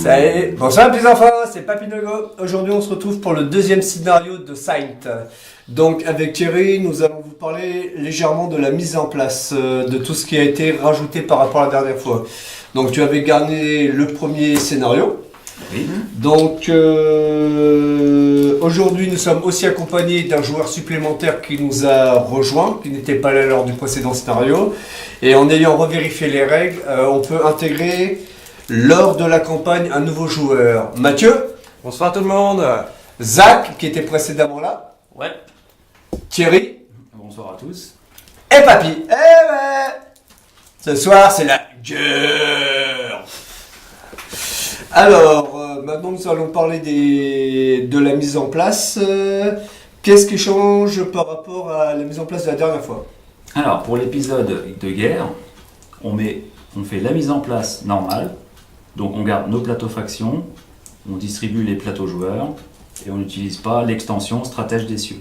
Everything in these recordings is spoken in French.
Salut, bonsoir les petits enfants, c'est Papy Nogo. Aujourd'hui on se retrouve pour le deuxième scénario de Saint. Donc avec Thierry, nous allons vous parler légèrement de la mise en place de tout ce qui a été rajouté par rapport à la dernière fois. Donc tu avais gagné le premier scénario. Oui. Donc aujourd'hui nous sommes aussi accompagnés d'un joueur supplémentaire qui nous a rejoint, qui n'était pas là lors du précédent scénario. Et en ayant revérifié les règles, on peut intégrer lors de la campagne un nouveau joueur. Mathieu. Bonsoir tout le monde. Zach qui était précédemment là. Ouais. Thierry. Bonsoir à tous. Et Papy. Eh ouais. Ce soir c'est la guerre. Alors, maintenant nous allons parler de la mise en place. Qu'est-ce qui change par rapport à la mise en place de la dernière fois? Alors, pour l'épisode de guerre, on fait la mise en place normale. Donc, on garde nos plateaux factions, on distribue les plateaux joueurs et on n'utilise pas l'extension stratège des cieux.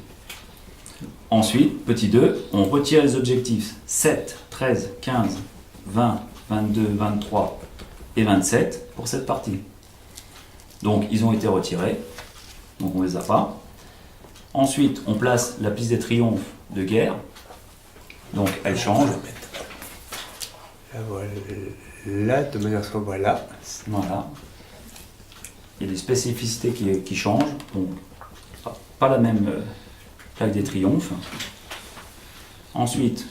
Ensuite, petit 2, on retire les objectifs 7, 13, 15, 20, 22, 23 et 27 pour cette partie. Donc, ils ont été retirés, donc on ne les a pas. Ensuite, on place la piste des triomphes de guerre. Donc elle change. Là, de manière soit voilà. Voilà. Il y a des spécificités qui changent. Bon, pas la même plaque des triomphes. Ensuite,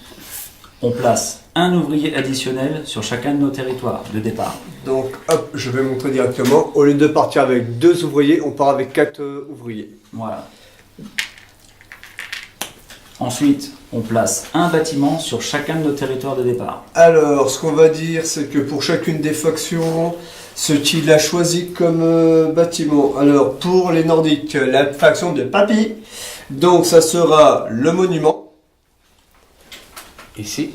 on place un ouvrier additionnel sur chacun de nos territoires de départ. Donc hop, je vais montrer directement. Au lieu de partir avec 2 ouvriers, on part avec 4 ouvriers. Voilà. Ensuite, on place un bâtiment sur chacun de nos territoires de départ. Alors, ce qu'on va dire, c'est que pour chacune des factions, ce qu'il a choisi comme bâtiment. Alors, pour les Nordiques, la faction de Papy, donc ça sera le monument. Ici.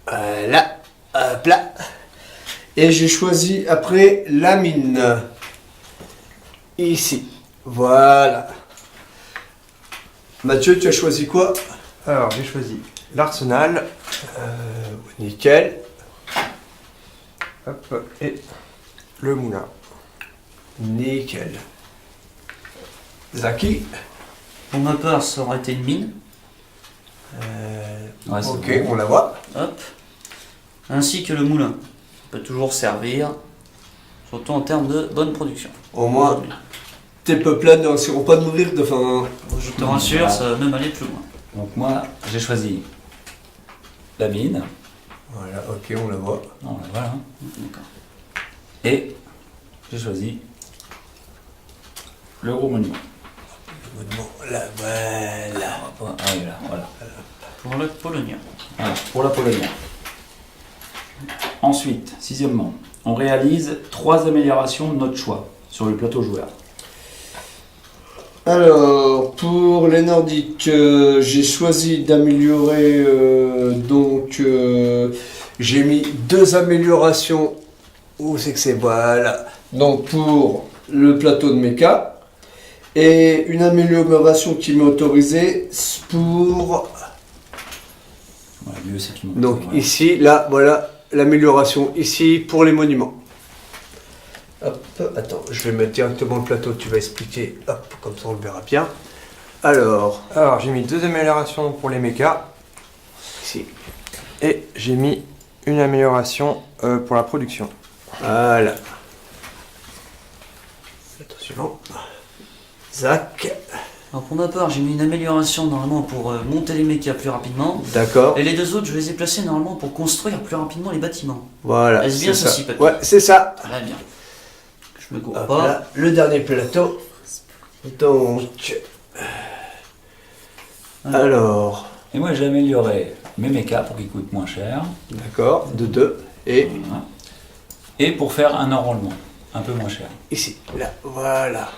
Voilà. Hop là. Et j'ai choisi après la mine. Ici. Voilà. Mathieu, tu as choisi quoi? Alors j'ai choisi l'arsenal. Nickel. Hop, et le moulin. Nickel. Zaki. Pour ma part, ça aurait été une mine. Ouais, c'est Ok, bon. on la voit. Hop. Ainsi que le moulin. Ça peut toujours servir, surtout en termes de bonne production. Au moins, tes peuplades ne risqueront pas de mourir de faim. Je te rassure, ça va même aller plus loin. Donc moi, j'ai choisi la mine. Voilà, ok, on la voit. Non, voilà. D'accord. Et j'ai choisi le gros monument. Là, voilà. Ah oui, là, voilà. Pour le polonien. Voilà, pour la Pologne. Ensuite, sixièmement, on réalise 3 améliorations de notre choix sur le plateau joueur. Alors, pour les Nordiques, j'ai choisi d'améliorer, j'ai mis 2 améliorations. Où c'est que c'est? Voilà. Donc, pour le plateau de mecha. Et une amélioration qui m'est autorisée pour... Voilà, mieux c'est tout. Donc Voilà. ici, là, voilà l'amélioration ici pour les monuments. Hop, attends, je vais mettre directement le plateau, tu vas expliquer, hop, comme ça on le verra bien. Alors, Alors j'ai mis 2 améliorations pour les mechas ici, et j'ai mis une amélioration pour la production. voilà. Attention. Zach, Alors pour ma part, j'ai mis une amélioration normalement pour monter les mechas plus rapidement. d'accord. Et les 2 autres, je les ai placés normalement pour construire plus rapidement les bâtiments. Voilà. Est-ce bien c'est ça. ceci, Papy? Ouais, c'est ça. Très bien. Je me cours Hop pas. là, le dernier plateau. Donc, alors, Et moi j'ai amélioré mes mechas pour qu'ils coûtent moins cher. d'accord, de 2. Et Voilà. Et pour faire un enrôlement un peu moins cher. ici, là, voilà.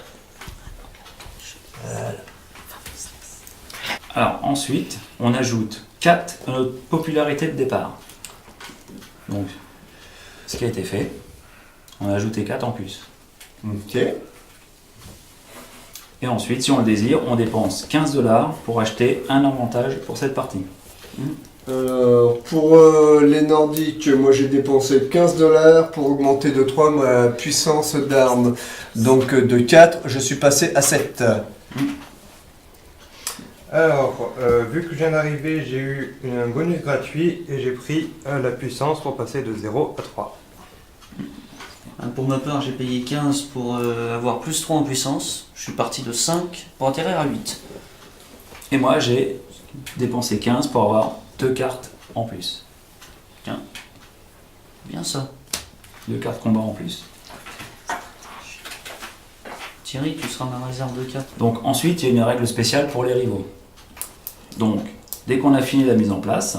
Alors ensuite, on ajoute 4 à notre popularité de départ. Donc, ce qui a été fait, on a ajouté 4 en plus. Ok. Et ensuite, si on le désire, on dépense 15 $ pour acheter un avantage pour cette partie. Pour les nordiques, moi j'ai dépensé 15 $ pour augmenter de 3 ma puissance d'arme. Donc de 4, je suis passé à 7. Alors, vu que je viens d'arriver, j'ai eu un bonus gratuit et j'ai pris la puissance pour passer de 0 à 3. Pour ma part, j'ai payé 15 pour avoir plus 3 en puissance. Je suis parti de 5 pour atterrir à 8. Et moi, j'ai dépensé 15 pour avoir 2 cartes en plus. Bien ça. 2 cartes combat en plus. Thierry, tu seras ma réserve de 4. Donc ensuite, il y a une règle spéciale pour les rivaux. Donc, dès qu'on a fini la mise en place,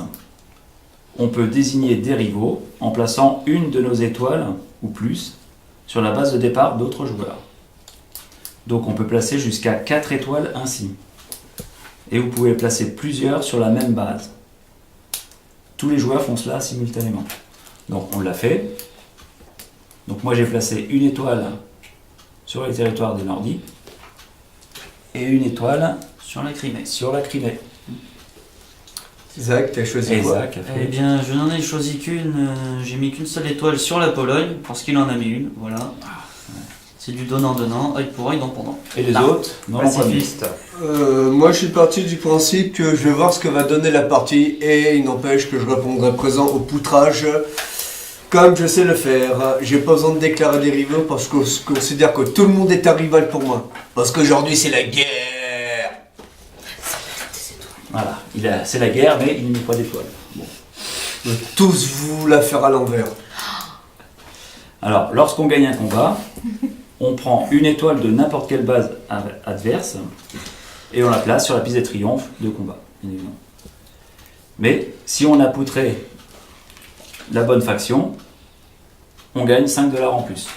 on peut désigner des rivaux en plaçant une de nos étoiles ou plus sur la base de départ d'autres joueurs. Donc on peut placer jusqu'à 4 étoiles ainsi. Et vous pouvez placer plusieurs sur la même base. Tous les joueurs font cela simultanément. Donc on l'a fait. Donc moi j'ai placé une étoile sur les territoires des Nordiques et une étoile Sur la Crimée. sur la Crimée. Zach, t'as choisi Et quoi? Zach a Eh fait. bien, je n'en ai choisi qu'une. J'ai mis qu'une seule étoile sur la Pologne, parce qu'il en a mis une. Voilà. C'est du donnant-donnant, œil pour œil, dent pour dent. Et les Là. autres non, l'ont pas mis. Pacifiste. Moi je suis parti du principe que je vais voir ce que va donner la partie et il n'empêche que je répondrai présent au poutrage comme je sais le faire. J'ai pas besoin de déclarer des rivaux parce que je considère que tout le monde est un rival pour moi. Parce qu'aujourd'hui c'est la guerre. Voilà, c'est la guerre, mais il ne met pas d'étoiles. Bon. Je vais tous vous la faire à l'envers. Alors, lorsqu'on gagne un combat, on prend une étoile de n'importe quelle base adverse et on la place sur la piste des triomphes de combat, bien évidemment. Mais si on a poutré la bonne faction, on gagne 5 $ en plus.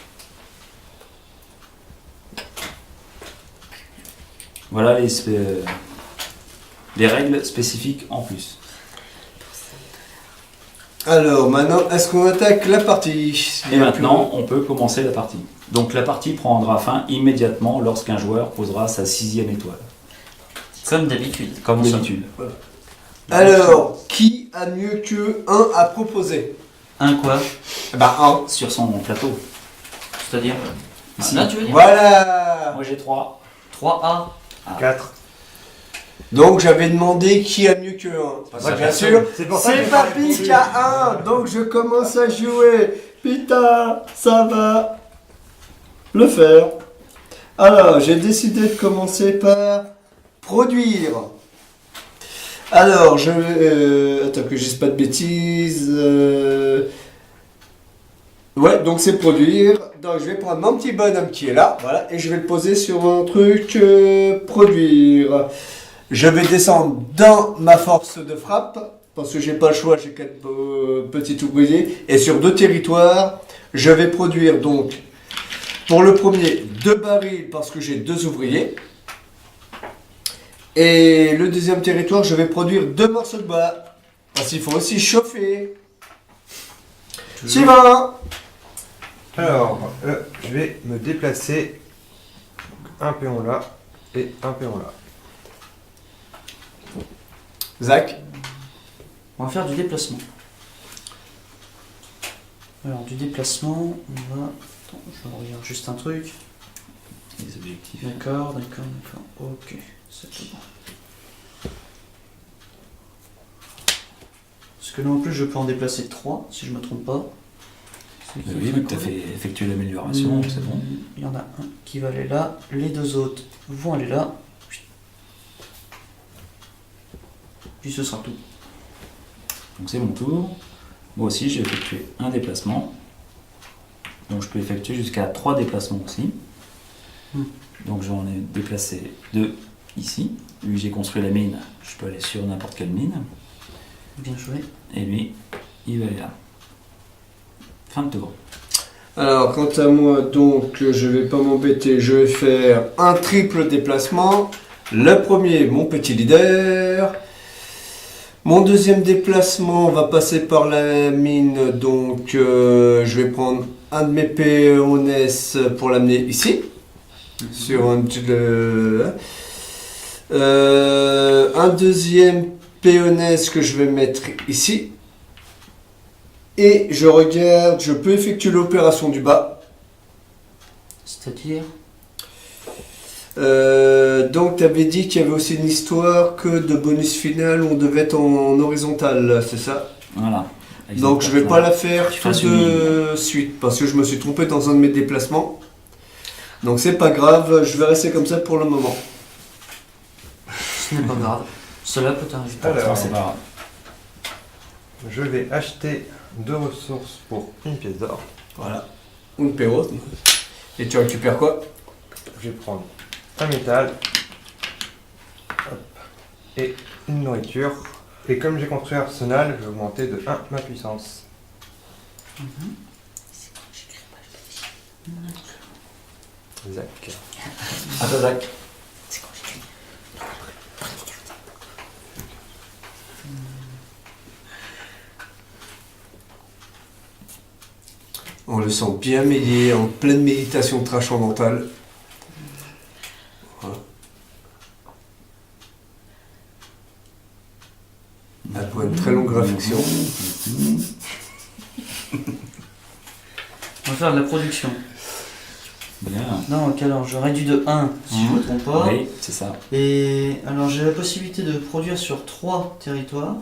Voilà les règles spécifiques en plus. Alors maintenant, est-ce qu'on attaque la partie? Et maintenant, on peut commencer la partie. Donc la partie prendra fin immédiatement lorsqu'un joueur posera sa 6e étoile. Comme d'habitude. Comme d'habitude. Alors, qui a mieux que 1 à proposer? Un quoi? Bah 1. Sur son plateau. C'est-à-dire Ici. Là, tu veux dire Voilà. Moi j'ai 3. 3A. 4. Donc j'avais demandé qui a mieux que 1. Parce que Bah, bien sûr, C'est pour ça que c'est j'ai pas Papy répondu. qui a 1. Donc je commence à jouer. Putain, ça va le faire. Alors, j'ai décidé de commencer par produire. Alors, je vais... attends que je dise pas de bêtises. Ouais, donc c'est produire. Donc je vais prendre mon petit bonhomme qui est là, voilà, et je vais le poser sur un truc produire. Je vais descendre dans ma force de frappe, parce que j'ai pas le choix, j'ai 4 petits ouvriers, et sur 2 territoires, je vais produire donc, pour le premier, 2 barils, parce que j'ai 2 ouvriers, et le deuxième territoire, je vais produire 2 morceaux de bois, parce qu'il faut aussi chauffer. Suivant. Alors, je vais me déplacer un péon là et un péon là. Zach. On va faire du déplacement. Alors, du déplacement, on va... Attends, je regarde juste un truc. Les objectifs. D'accord. Ok, c'est tout bon. Parce que là, en plus, je peux en déplacer 3, si je me trompe pas. Oui, vu que tu as fait effectuer l'amélioration, c'est bon. Il y en a un qui va aller là, les 2 autres vont aller là. Puis ce sera tout. Donc c'est mon tour. Moi aussi, j'ai effectué un déplacement. Donc je peux effectuer jusqu'à 3 déplacements aussi. Donc j'en ai déplacé 2 ici. Lui, j'ai construit la mine. Je peux aller sur n'importe quelle mine. Bien joué. Et lui, il va aller là. Fin de tour. Alors, quant à moi, donc, je vais pas m'embêter, je vais faire un triple déplacement. Le premier, mon petit leader. Mon deuxième déplacement va passer par la mine, donc je vais prendre un de mes péonès pour l'amener ici. Sur un petit... un deuxième péonnaise que je vais mettre ici. Et je regarde, je peux effectuer l'opération du bas. C'est-à-dire Donc tu avais dit qu'il y avait aussi une histoire que de bonus final où on devait être en horizontal, c'est ça? Voilà. Donc je vais pas la faire Tu tout fasses de suite parce que je me suis trompé dans un de mes déplacements. Donc c'est pas grave, je vais rester comme ça pour le moment. ce n'est pas grave. Cela peut arriver. Alors, C'est pas grave. je vais acheter 2 ressources pour une pièce d'or. Voilà. Une perro. Et tu récupères quoi? Je vais prendre un métal. Hop. Et une nourriture. Et comme j'ai construit un arsenal, je vais augmenter de 1 ma puissance. Zach. À toi, Zach. On le sent bien mêlé, en pleine méditation transcendantale. Voilà. Après une très longue réflexion. On va faire de la production. Bien. Donc alors je réduis de 1 si je ne me trompe pas. Oui, c'est ça. Et alors j'ai la possibilité de produire sur 3 territoires,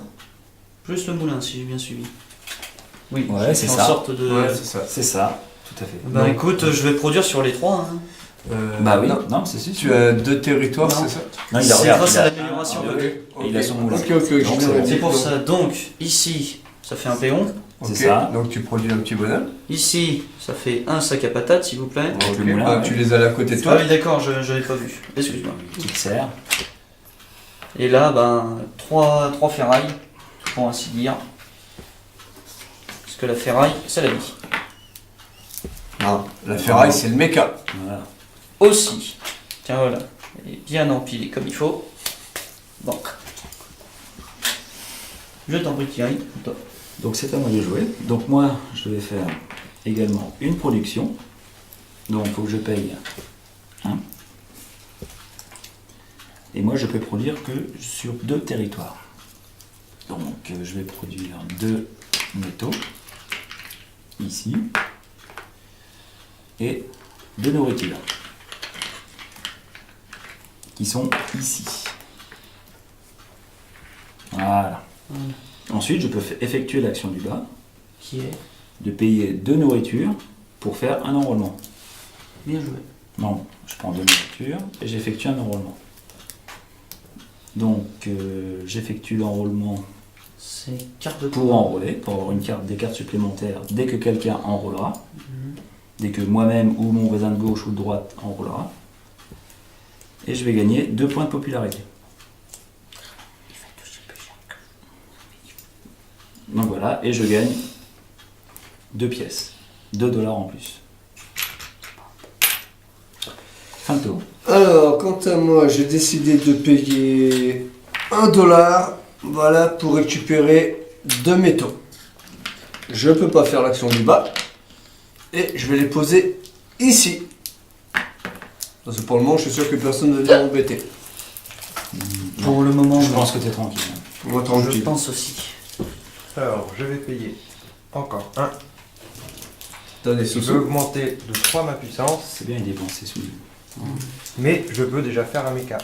plus le moulin si j'ai bien suivi. Oui, Ouais, j'ai c'est fait en ça. sorte de... Ouais, c'est ça. C'est ça, tout à fait. Bah Donc, écoute, je vais produire sur les 3. Hein. Bah oui, non. non, c'est sûr. Tu as 2 territoires, Non. c'est ça? Non, C'est regarde, grâce il a- à l'amélioration. Ah, Ok, Et il a son moulin. Ok, ok, je Donc, viens c'est C'est pour ça. Donc ici, ça fait un péon. C'est Ok, ça. donc tu produis un petit bonhomme. Ici, ça fait un sac à patates s'il vous plaît. Avec le Ok, moulin, bah, ouais. tu les as à côté de Ah toi. oui d'accord, je n'avais pas vu. Excuse-moi. Petite serre. Et là, ben, 3 ferrailles, pour ainsi dire. Parce que la ferraille, c'est la vie. Non, la ferraille, c'est le méca. Voilà. Aussi. Tiens voilà. Elle est bien empilée comme il faut. Bon. Je t'en prie Thierry. Toi. Donc c'est à moi de jouer. Donc moi, je vais faire également une production. Donc il faut que je paye 1. Et moi, je peux produire que sur 2 territoires. Donc je vais produire 2 métaux, ici, et 2 nourritures, qui sont ici. Voilà. Ensuite, je peux effectuer l'action du bas, Qui est de payer 2 nourritures pour faire un enrôlement. bien joué. Non, je prends 2 nourritures et j'effectue un enrôlement. Donc, j'effectue l'enrôlement C'est carte de pour enrôler, pour avoir des cartes supplémentaires dès que quelqu'un enrôlera, Mhm. dès que moi-même ou mon voisin de gauche ou de droite enrôlera. Et je vais gagner 2 points de popularité. Donc voilà, et je gagne 2 pièces, 2 $ en plus. Fin de tour. Alors, quant à moi, j'ai décidé de payer 1 $, voilà, pour récupérer 2 métaux. Je peux pas faire l'action du bas. Et je vais les poser ici. Parce que pour le moment, je suis sûr que personne ne vient m'embêter. Pour le moment, Je non. pense que t'es tranquille. Moi, Je tranquille. pense aussi. Alors, je vais payer encore 1. T'as des Je vais sous-sous. augmenter de 3 ma puissance, C'est bien, il dépense ses sous. mais je peux déjà faire un méca.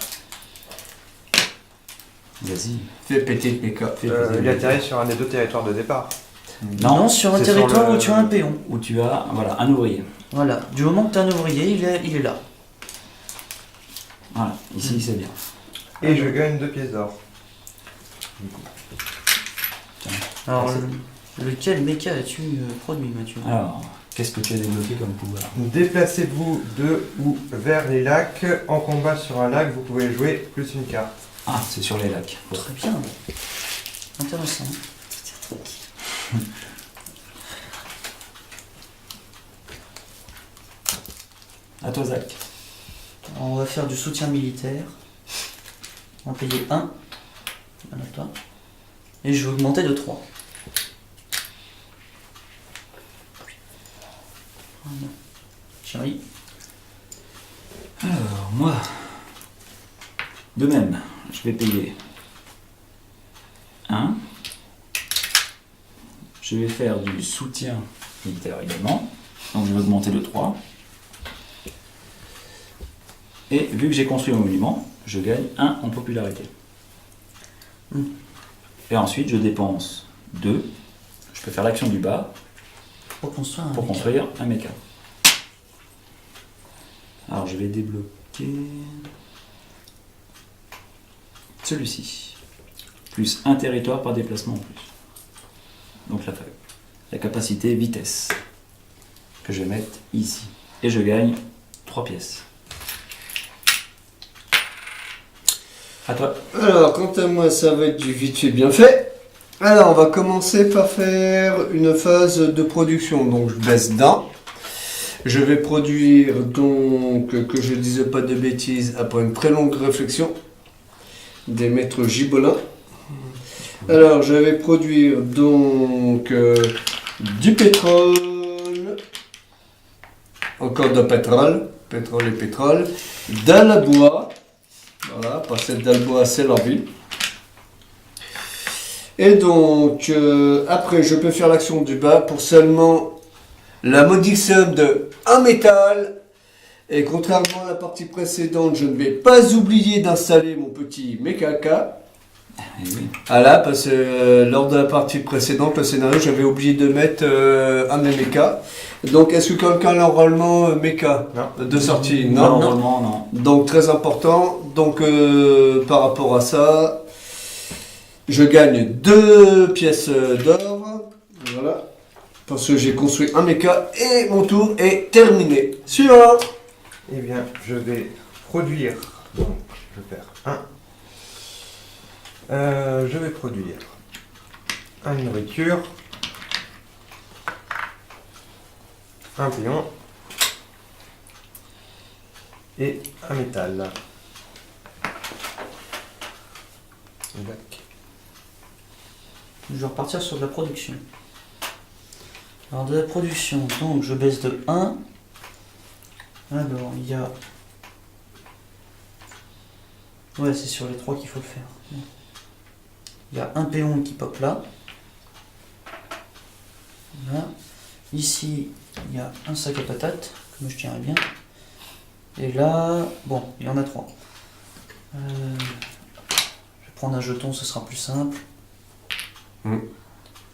Vas-y. Fais péter le PK. Fais plaisir. Il atterrit sur un des 2 territoires de départ. Non, sur un c'est sur territoire le- où tu as un péon. Où tu as voilà, un ouvrier. Voilà. Du moment que tu as un ouvrier, il est là. Voilà, ici c'est bien. Et je gagne 2 pièces d'or. Alors, Merci. lequel méca as-tu produit, Mathieu? Alors, qu'est-ce que tu as débloqué comme pouvoir? Déplacez-vous de ou vers les lacs. En combat sur un lac, vous pouvez jouer plus une carte. Ah, c'est sur les lacs. Très bien. Intéressant. À toi, Zach. On va faire du soutien militaire. On va payer 1. Voilà, toi. Et je vais augmenter de 3. Voilà. Chérie. Alors, moi, de même, je vais payer 1. Je vais faire du soutien militaire également. Donc je vais augmenter de 3. Et vu que j'ai construit mon monument, je gagne 1 en popularité. Et ensuite je dépense 2. Je peux faire l'action du bas Pour construire un pour méca. construire un méca. Alors je vais débloquer celui-ci. Plus un territoire par déplacement en plus. Donc la capacité vitesse que je vais mettre ici. Et je gagne 3 pièces. À toi. Alors, quant à moi, ça va être du vite fait bien fait. Alors, on va commencer par faire une phase de production. Donc, je baisse d'un. Je vais produire, donc, que je ne dise pas de bêtises, après une très longue réflexion, des maîtres gibelins. Alors, je vais produire, donc, du pétrole, encore de pétrole et pétrole, dalle à bois. Voilà, parce que Dalbois, c'est leur ville. Et donc, après, je peux faire l'action du bas pour seulement la modique somme de 1 métal. Et contrairement à la partie précédente, je ne vais pas oublier d'installer mon petit Mekaka. Eh oui. Voilà, parce que lors de la partie précédente, le scénario, j'avais oublié de mettre un des mechas. Donc, est-ce que quelqu'un a l'enrôlement mecha Non. de sortie? Non, Non. normalement, non. Donc très important, donc par rapport à ça, je gagne 2 pièces d'or, voilà, parce que j'ai construit un mecha et mon tour est terminé. Suivant. Eh bien, je vais produire. Donc, je vais faire 1. Je vais produire une nourriture, un pion et un métal. Tac. Je vais repartir sur de la production. Alors de la production, donc je baisse de 1. Alors il y a... Ouais, c'est sur les 3 qu'il faut le faire. Il y a un péon qui pop là. Là. Ici, il y a un sac à patates, comme je tiens bien. Et là, bon, il y en a 3. Je vais prendre un jeton, ce sera plus simple.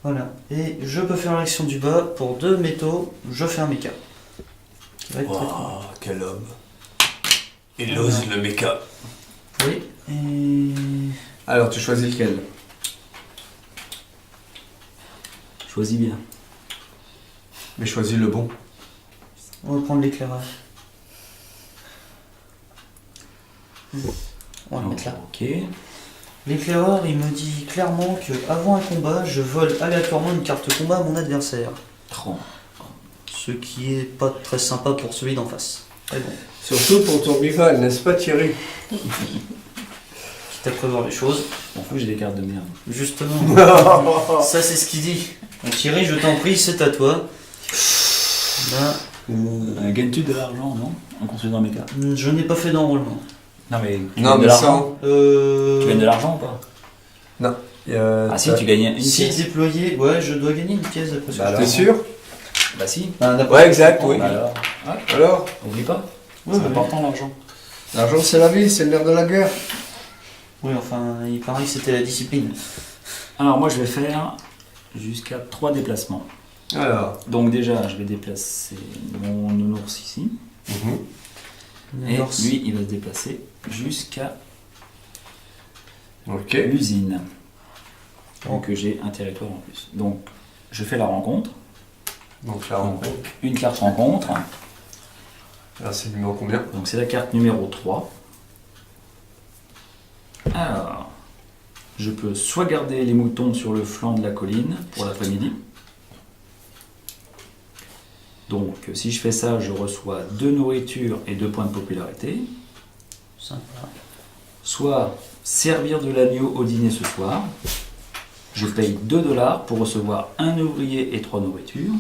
Voilà. Et je peux faire l'action du bas pour 2 métaux, je fais un méca. Qui va être très cool. Quel homme. Il ose le mecha. Oui. Et... Alors tu choisis lequel? Choisis bien. Mais choisis le bon. On va prendre l'éclairage. On va le mettre là. Ok. L'éclaireur, il me dit clairement que avant un combat, je vole aléatoirement une carte combat à mon adversaire. Ce qui est pas très sympa pour celui d'en face. Mais bon, Surtout pour ton rival, n'est-ce pas Thierry? quitte à prévoir les choses. On fout, j'ai des cartes de merde. Justement, ça c'est ce qu'il dit. Donc Thierry, je t'en prie, c'est à toi. Là, Gagnes-tu de l'argent, non? En construisant un méca? je n'ai pas fait d'enrôlement. Non, mais tu Non gagnes de mais l'argent. sans. Tu gagnes de l'argent ou pas? Ah si, tu gagnes une Si pièce. déployé, ouais, je dois gagner une pièce d'après ce que Bah je T'es sais. sûr? Bah si. Ouais, exact, oui. Bah alors, Alors, oublie pas. Ouais, C'est ouais. important l'argent. l'argent c'est la vie, c'est le nerf de la guerre. Oui, enfin, il paraît que c'était la discipline. Alors moi je vais faire jusqu'à 3 déplacements. Alors. Donc déjà je vais déplacer mon nounours ici. Et Alors, lui il va se déplacer jusqu'à Ok. l'usine. Donc j'ai un territoire en plus. Donc je fais la rencontre. Donc là, on... Une carte rencontre. Alors c'est le numéro combien? Donc c'est la carte numéro 3. Alors, je peux soit garder les moutons sur le flanc de la colline pour l'après-midi. Donc si je fais ça, je reçois 2 nourritures et 2 points de popularité. sympa. Soit servir de l'agneau au dîner ce soir. Je paye 2 $ pour recevoir 1 ouvrier et 3 nourritures.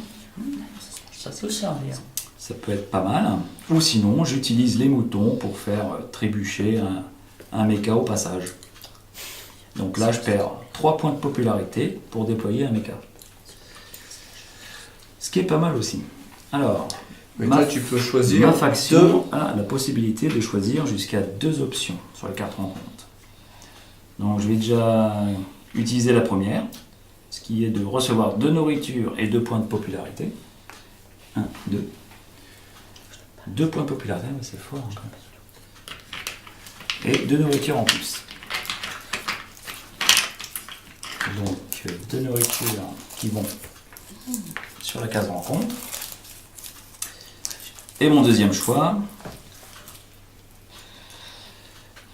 Ça peut servir. Ça peut être pas mal. Ou sinon, j'utilise les moutons pour faire trébucher un méca au passage. Donc là, je perds 3 points de popularité pour déployer un mecha. Ce qui est pas mal aussi. Alors, Mais ma, toi, tu peux choisir ma faction a la possibilité de choisir jusqu'à 2 options sur la carte rencontre. Donc je vais déjà utiliser la première, ce qui est de recevoir 2 nourritures et 2 points de popularité. 1, 2. 2 points de popularité, mais c'est fort encore. Et 2 nourritures en plus. Donc 2 nourritures qui vont sur la case rencontre. Et mon deuxième choix,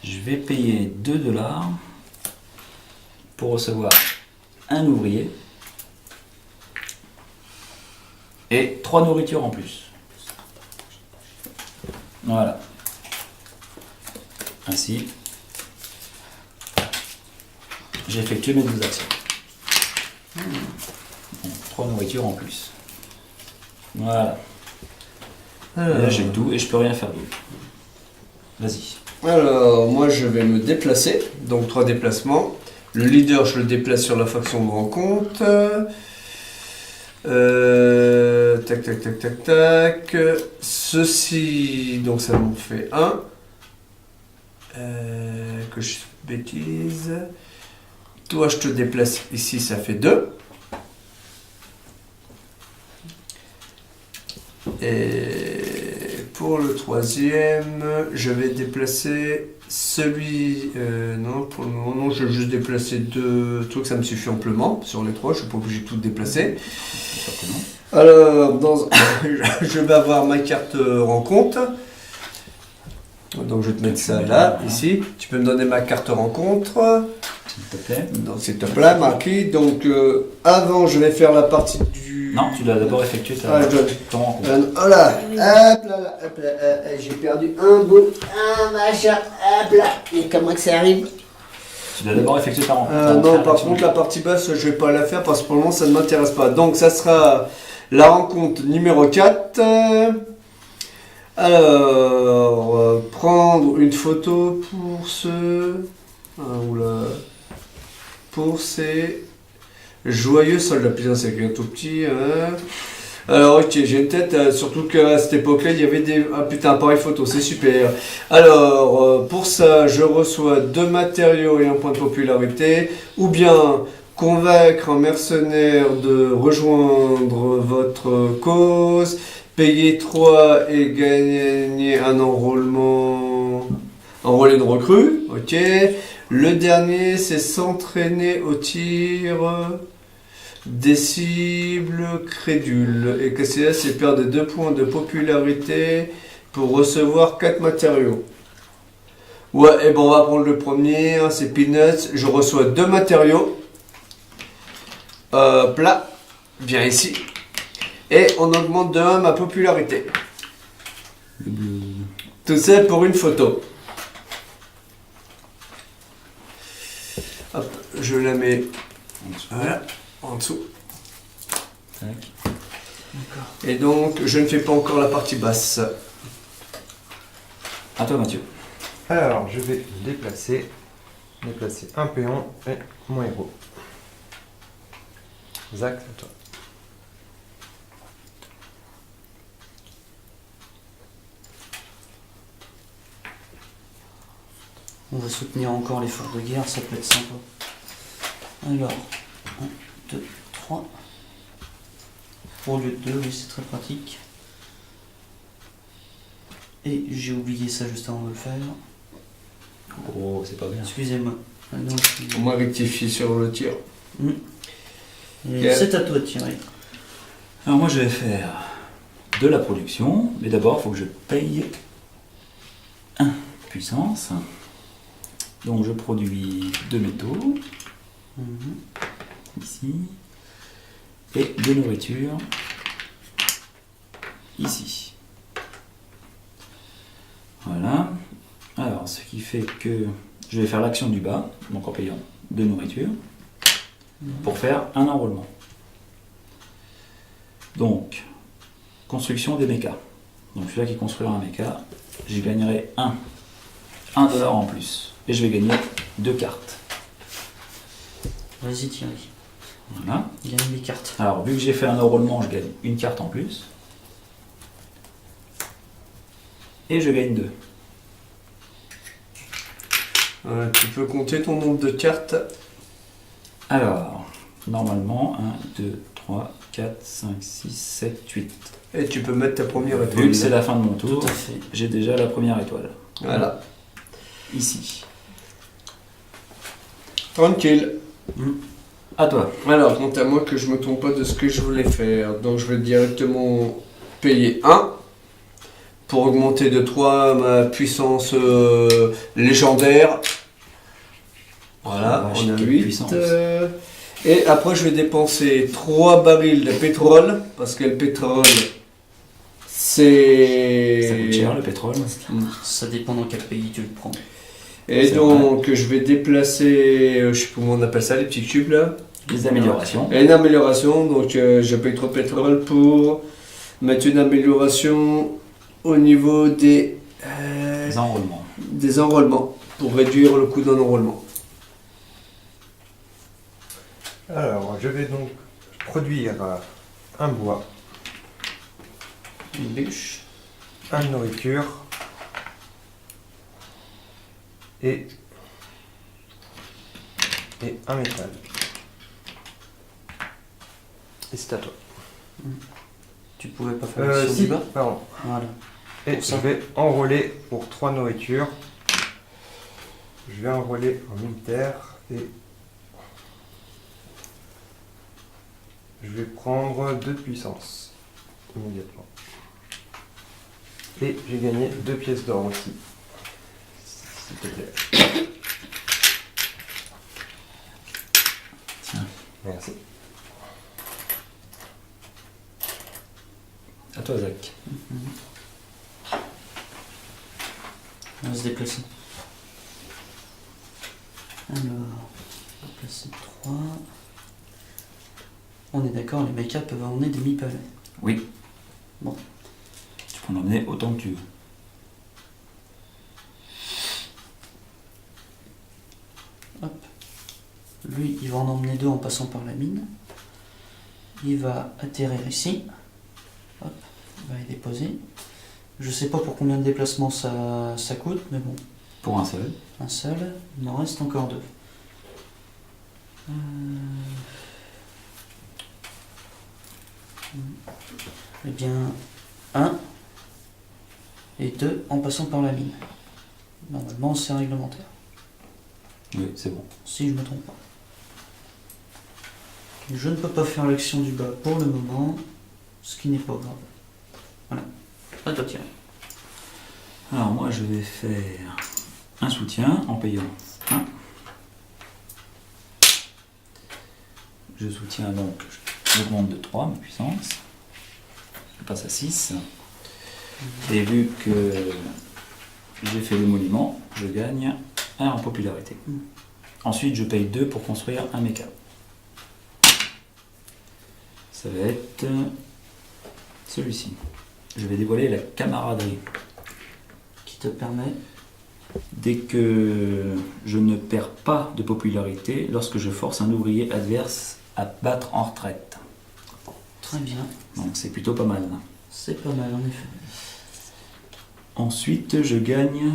je vais payer 2 $ pour recevoir un ouvrier et 3 nourritures en plus. Voilà. Ainsi, j'ai effectué mes 2 actions. Donc, 3 nourritures en plus. Voilà. Et là j'ai tout et je peux rien faire d'autre. Vas-y. Alors, moi je vais me déplacer, donc 3 déplacements. Le leader, je le déplace sur la faction de rencontre. Tac, tac, tac, tac, tac. Ceci, donc ça m'en fait 1. Que je bêtise. Toi, je te déplace ici, ça fait 2. Et pour le troisième, je vais déplacer celui... non, pour le moment, non, je vais juste déplacer 2 trucs, ça me suffit amplement. Sur les 3, je ne suis pas obligé de tout déplacer. Alors, je vais avoir ma carte rencontre. Donc je vais te mettre ça là, ici. Tu peux me donner ma carte rencontre. S'il te plaît. Donc s'il te plaît, marqué. Donc avant, je vais faire la partie du... Non, tu dois d'abord effectuer ton rencontre. Voilà, hop là, hop là, j'ai perdu un bout, un machin, hop là. Et comment que ça arrive? Tu dois d'abord effectuer ta rencontre. Non, par contre, la partie basse, je vais pas la faire parce que pour le moment, ça ne m'intéresse pas. Donc ça sera la rencontre numéro 4. Alors, prendre une photo pour pour ces joyeux soldats. Putain, c'est un tout petit. Hein. Alors, ok, j'ai une tête, surtout qu'à cette époque-là, il y avait des. Ah putain, appareil photo, c'est super. Alors, pour ça, je reçois 2 matériaux et 1 point de popularité, ou bien convaincre un mercenaire de rejoindre votre cause. Payer 3 et gagner un enrôlement. Enrôler une recrue, ok. Le dernier, c'est s'entraîner au tir des cibles crédules. Et que c'est perdre 2 points de popularité pour recevoir 4 matériaux. Ouais, et bon, on va prendre le premier, hein, c'est Peanuts. Je reçois 2 matériaux. Là, viens ici. Et on augmente de 1 ma popularité. Tout ça pour une photo. Hop, je la mets voilà, en dessous. Tac. D'accord. Et donc, je ne fais pas encore la partie basse. À toi, Mathieu. Alors, je vais déplacer un péon et mon héros. Zach, à toi. On va soutenir encore l'effort de guerre, ça peut être sympa. Alors, 1, 2, 3. Pour le 2, oui, c'est très pratique. Et j'ai oublié ça juste avant de le faire. Oh, c'est pas bien. Excusez-moi. Ah non, On m'a rectifié sur le tir. Et c'est à toi de tirer. Alors moi, je vais faire de la production, mais d'abord, il faut que je paye 1 puissance. Donc je produis 2 métaux, ici, et 2 nourritures, ici. Voilà. Alors, ce qui fait que je vais faire l'action du bas, donc en payant 2 nourritures, pour faire un enrôlement. Donc, construction des mechas. Donc celui-là qui construira un mecha, j'y gagnerai 1 $ en plus. Et je vais gagner 2 cartes. Vas-y Thierry, Voilà. gagne les cartes. Alors, vu que j'ai fait un enrôlement, je gagne une carte en plus. Et je gagne 2. Tu peux compter ton nombre de cartes. Alors, normalement, 1, 2, 3, 4, 5, 6, 7, 8. Et tu peux mettre ta première Vu étoile. que c'est la fin de mon tour, Tout à fait. j'ai déjà la première étoile. Voilà. Ici. Tranquille. À toi. Alors, quant à moi, que je me trompe pas de ce que je voulais faire. Donc, je vais directement payer 1 pour augmenter de 3 ma puissance légendaire. Voilà, Ah, on a quelle 8. puissance. Et après, je vais dépenser 3 barils de pétrole. Parce que le pétrole, c'est. Ça coûte cher le pétrole. Ça dépend dans quel pays tu le prends. Et C'est donc, je vais déplacer, je sais pas comment on appelle ça, les petits cubes là. Les améliorations. Et une amélioration, donc je paye 3 pétrole pour mettre une amélioration au niveau Les enrôlements. des enrôlements, pour réduire le coût d'un enrôlement. Alors, je vais donc produire un bois, Une bûche. une nourriture et un métal. Et c'est à toi. Tu pouvais pas faire l'action Si, du bas. pardon. Voilà. Et Pour ça. je vais enrôler pour 3 nourritures. Je vais enrôler en militaire et je vais prendre 2 puissances immédiatement. Et j'ai gagné 2 pièces d'or aussi. S'il te plaît. Tiens. Merci. À toi, Zach. On va se déplacer. Alors, on va placer 3. On est d'accord, les mechas peuvent emmener des meeples. Oui. Bon. Tu peux en emmener autant que tu veux. Hop. Lui, il va en emmener 2 en passant par la mine. Il va atterrir ici. Hop, il va y déposer. Je sais pas pour combien de déplacements ça coûte, mais bon, Pour un seul. un seul. Il m'en reste encore 2. Eh bien, 1 et 2 en passant par la mine. Normalement, c'est réglementaire. Oui, c'est bon. Si je me trompe pas. Je ne peux pas faire l'action du bas pour le moment, ce qui n'est pas grave. Voilà. À toi, Thierry. Alors moi je vais faire un soutien en payant 1. Je soutiens donc, j'augmente de 3 ma puissance. Je passe à 6. Et vu que j'ai fait le monument, je gagne 1 en popularité. Ensuite je paye 2 pour construire un méca. Ça va être celui-ci. Je vais dévoiler la camaraderie. Qui te permet. Dès que je ne perds pas de popularité lorsque je force un ouvrier adverse à battre en retraite. Très bien. Donc c'est plutôt pas mal. C'est pas mal en effet. Ensuite je gagne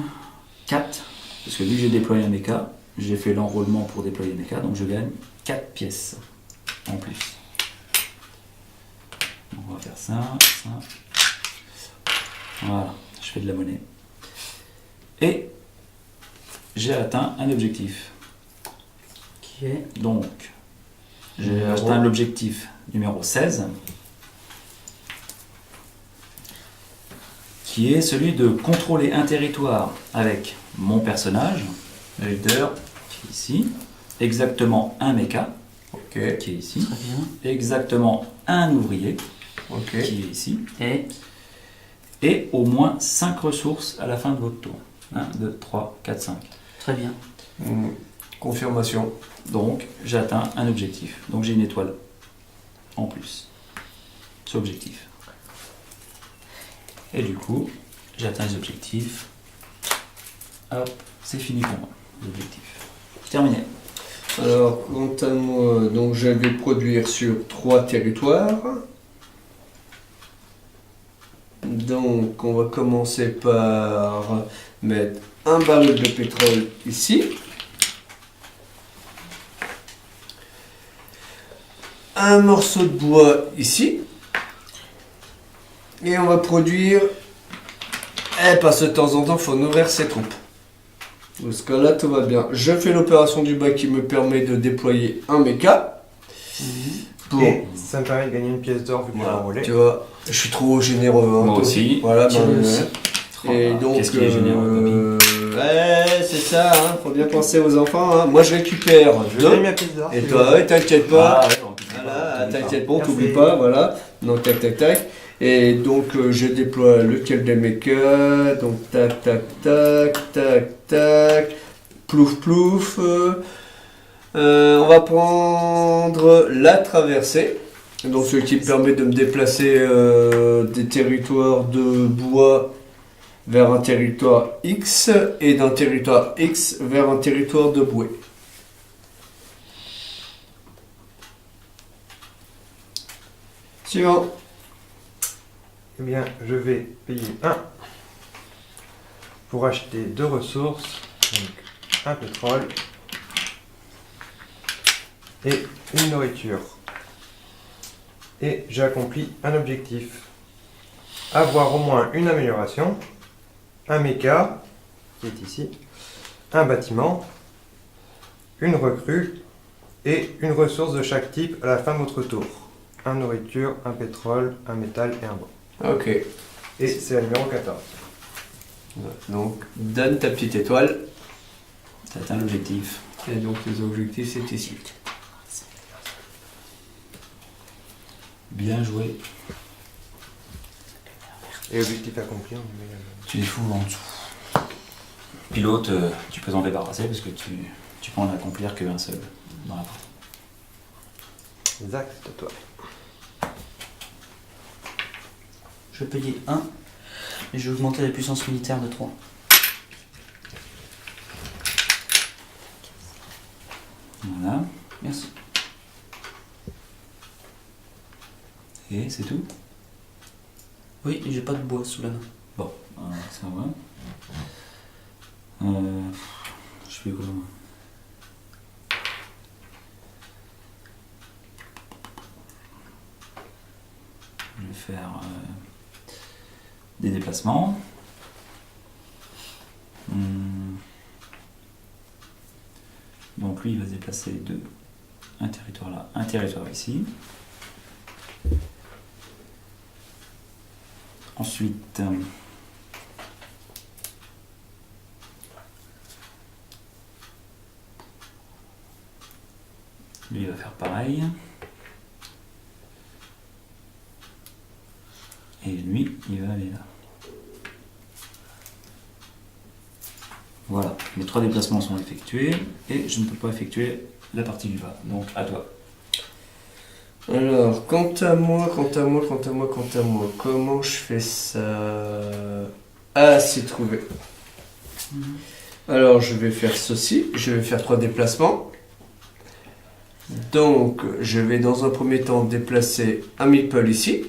4, parce que vu que j'ai déployé un méca, j'ai fait l'enrôlement pour déployer le méca, donc je gagne 4 pièces en plus. Donc on va faire ça, ça. Voilà, je fais de la monnaie. Et j'ai atteint un objectif. Qui est. Donc, j'ai Numéro. atteint l'objectif numéro 16, qui est celui de contrôler un territoire avec mon personnage, leader, qui est ici, exactement un méca, Ok, qui est ici, Très bien. exactement un ouvrier, ok. qui est ici, Et. et au moins 5 ressources à la fin de votre tour. 1, 2, 3, 4, 5. Très bien. Confirmation. Donc, j'ai atteint un objectif. Donc, j'ai une étoile en plus sur objectif. Et du coup, j'ai atteint les objectifs. Hop, c'est fini pour moi, les objectifs. Terminé. Alors, quant à moi, donc je vais produire sur 3 territoires. Donc, on va commencer par mettre un baril de pétrole ici. Un morceau de bois ici. Et on va produire... parce que de temps en temps, il faut nourrir ses troupes. Dans ce cas-là, tout va bien. Je fais l'opération du bas qui me permet de déployer un méca. Pour... Et ça me permet de gagner une pièce d'or vu que j'ai Voilà, enrôlé. tu vois, je suis trop généreux. Hein, Moi toi. aussi. Voilà, Tiens, ben, aussi. et donc, Qu'est-ce qu'il est généreux, ouais, c'est ça, hein, faut bien penser aux enfants. Hein. Moi, je récupère Je deux. gagne ma pièce d'or. Et c'est toi, bon. ouais, t'inquiète pas. Ah, ouais, bon, Voilà, t'oublies t'inquiète pas. pas, Merci. t'oublies pas, voilà. Donc, tac, tac, tac. Et donc, je déploie lequel des mechas. Donc, tac, tac, tac, tac, tac. Plouf, plouf. On va prendre la traversée. Donc, ce qui permet de me déplacer des territoires de bois vers un territoire X et d'un territoire X vers un territoire de bouée. Suivant. Eh bien, je vais payer 1 pour acheter 2 ressources, donc un pétrole et une nourriture. Et j'ai accompli un objectif. Avoir au moins une amélioration, un méca, qui est ici, un bâtiment, une recrue et une ressource de chaque type à la fin de votre tour. Un nourriture, un pétrole, un métal et un bois. Ok. Et c'est la numéro 14. Donc, donne ta petite étoile. T'as atteint l'objectif. Et donc, les objectifs, c'est ici. Bien joué. Et objectif accompli, on met... Tu les fous en dessous. Pilote, tu peux t'en débarrasser parce que tu peux en accomplir qu'un seul dans la partie. Exact, c'est à toi. Je vais payer 1 et je vais augmenter la puissance militaire de 3. Voilà. Merci. Et c'est tout. Oui, et j'ai pas de bois sous la main. Bon, ça va. Je fais quoi moi? Je vais faire des déplacements. Donc lui il va se déplacer de un territoire là, un territoire ici. Ensuite, lui il va faire pareil. Et lui, il va aller là. Voilà, les 3 déplacements sont effectués et je ne peux pas effectuer la partie du bas. Donc à toi. Alors, quant à moi, comment je fais ça? Ah, c'est trouvé. Alors, je vais faire ceci. Je vais faire 3 déplacements. Donc, je vais dans un premier temps déplacer un meeple ici.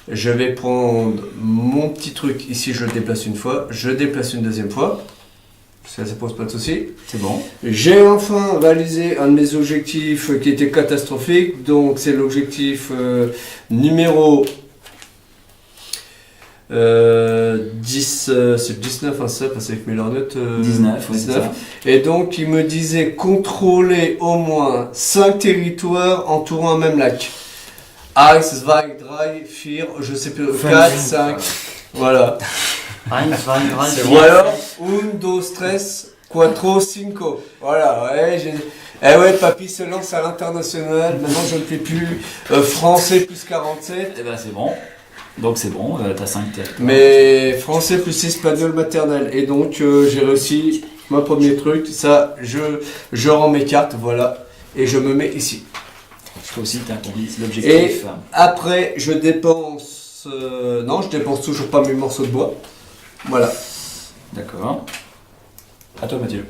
Je vais prendre mon petit truc ici, je le déplace une fois. Je déplace une deuxième fois. Ça pose pas de souci. C'est bon. J'ai enfin réalisé un de mes objectifs qui était catastrophique. Donc, c'est l'objectif numéro 10, c'est 19, hein, ça, parce qu'avec mes lorgnettes. 19, oui, c'est ça. Et donc, il me disait contrôler au moins 5 territoires entourant un même lac. Ice, 2, 3, 4, je sais plus, 4, 5, voilà. Ou alors, 1, 2, 3, 4, 5. Voilà, ouais, eh ouais, papy se lance à l'international, maintenant je ne fais plus français plus 47. Et ben c'est bon. Donc c'est bon, t'as 5 territoires. Mais français plus espagnol maternel. Et donc, j'ai réussi mon premier truc, ça, je rends mes cartes, voilà, et je me mets ici. Toi aussi, t'as accompli Et l'objectif. après, je dépense... non, je dépense toujours pas mes morceaux de bois. Voilà. D'accord. À toi Mathieu.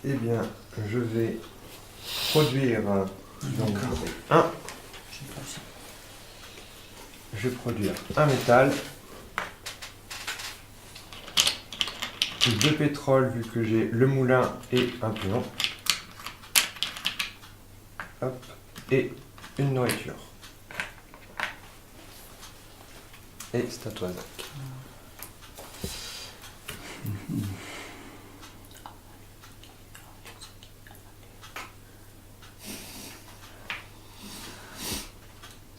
Eh bien, je vais produire. Donc, D'accord. un. J'ai pas réussi. Je vais produire un métal. 2 pétrole vu que j'ai le moulin et un pilon. Hop. Et une nourriture. Et c'est à toi, Zach.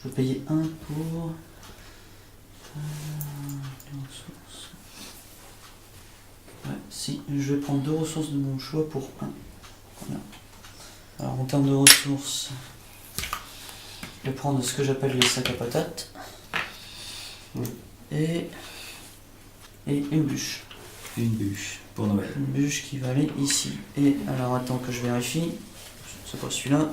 Je vais payer 1 pour les ressources. Ouais, si, je vais prendre 2 ressources de mon choix pour 1. Voilà. Alors en termes de ressources, je vais prendre ce que j'appelle les sacs à patates. Et une bûche. Une bûche pour Noël. Une bûche qui va aller ici. Et alors attends que je vérifie. C'est pas celui-là.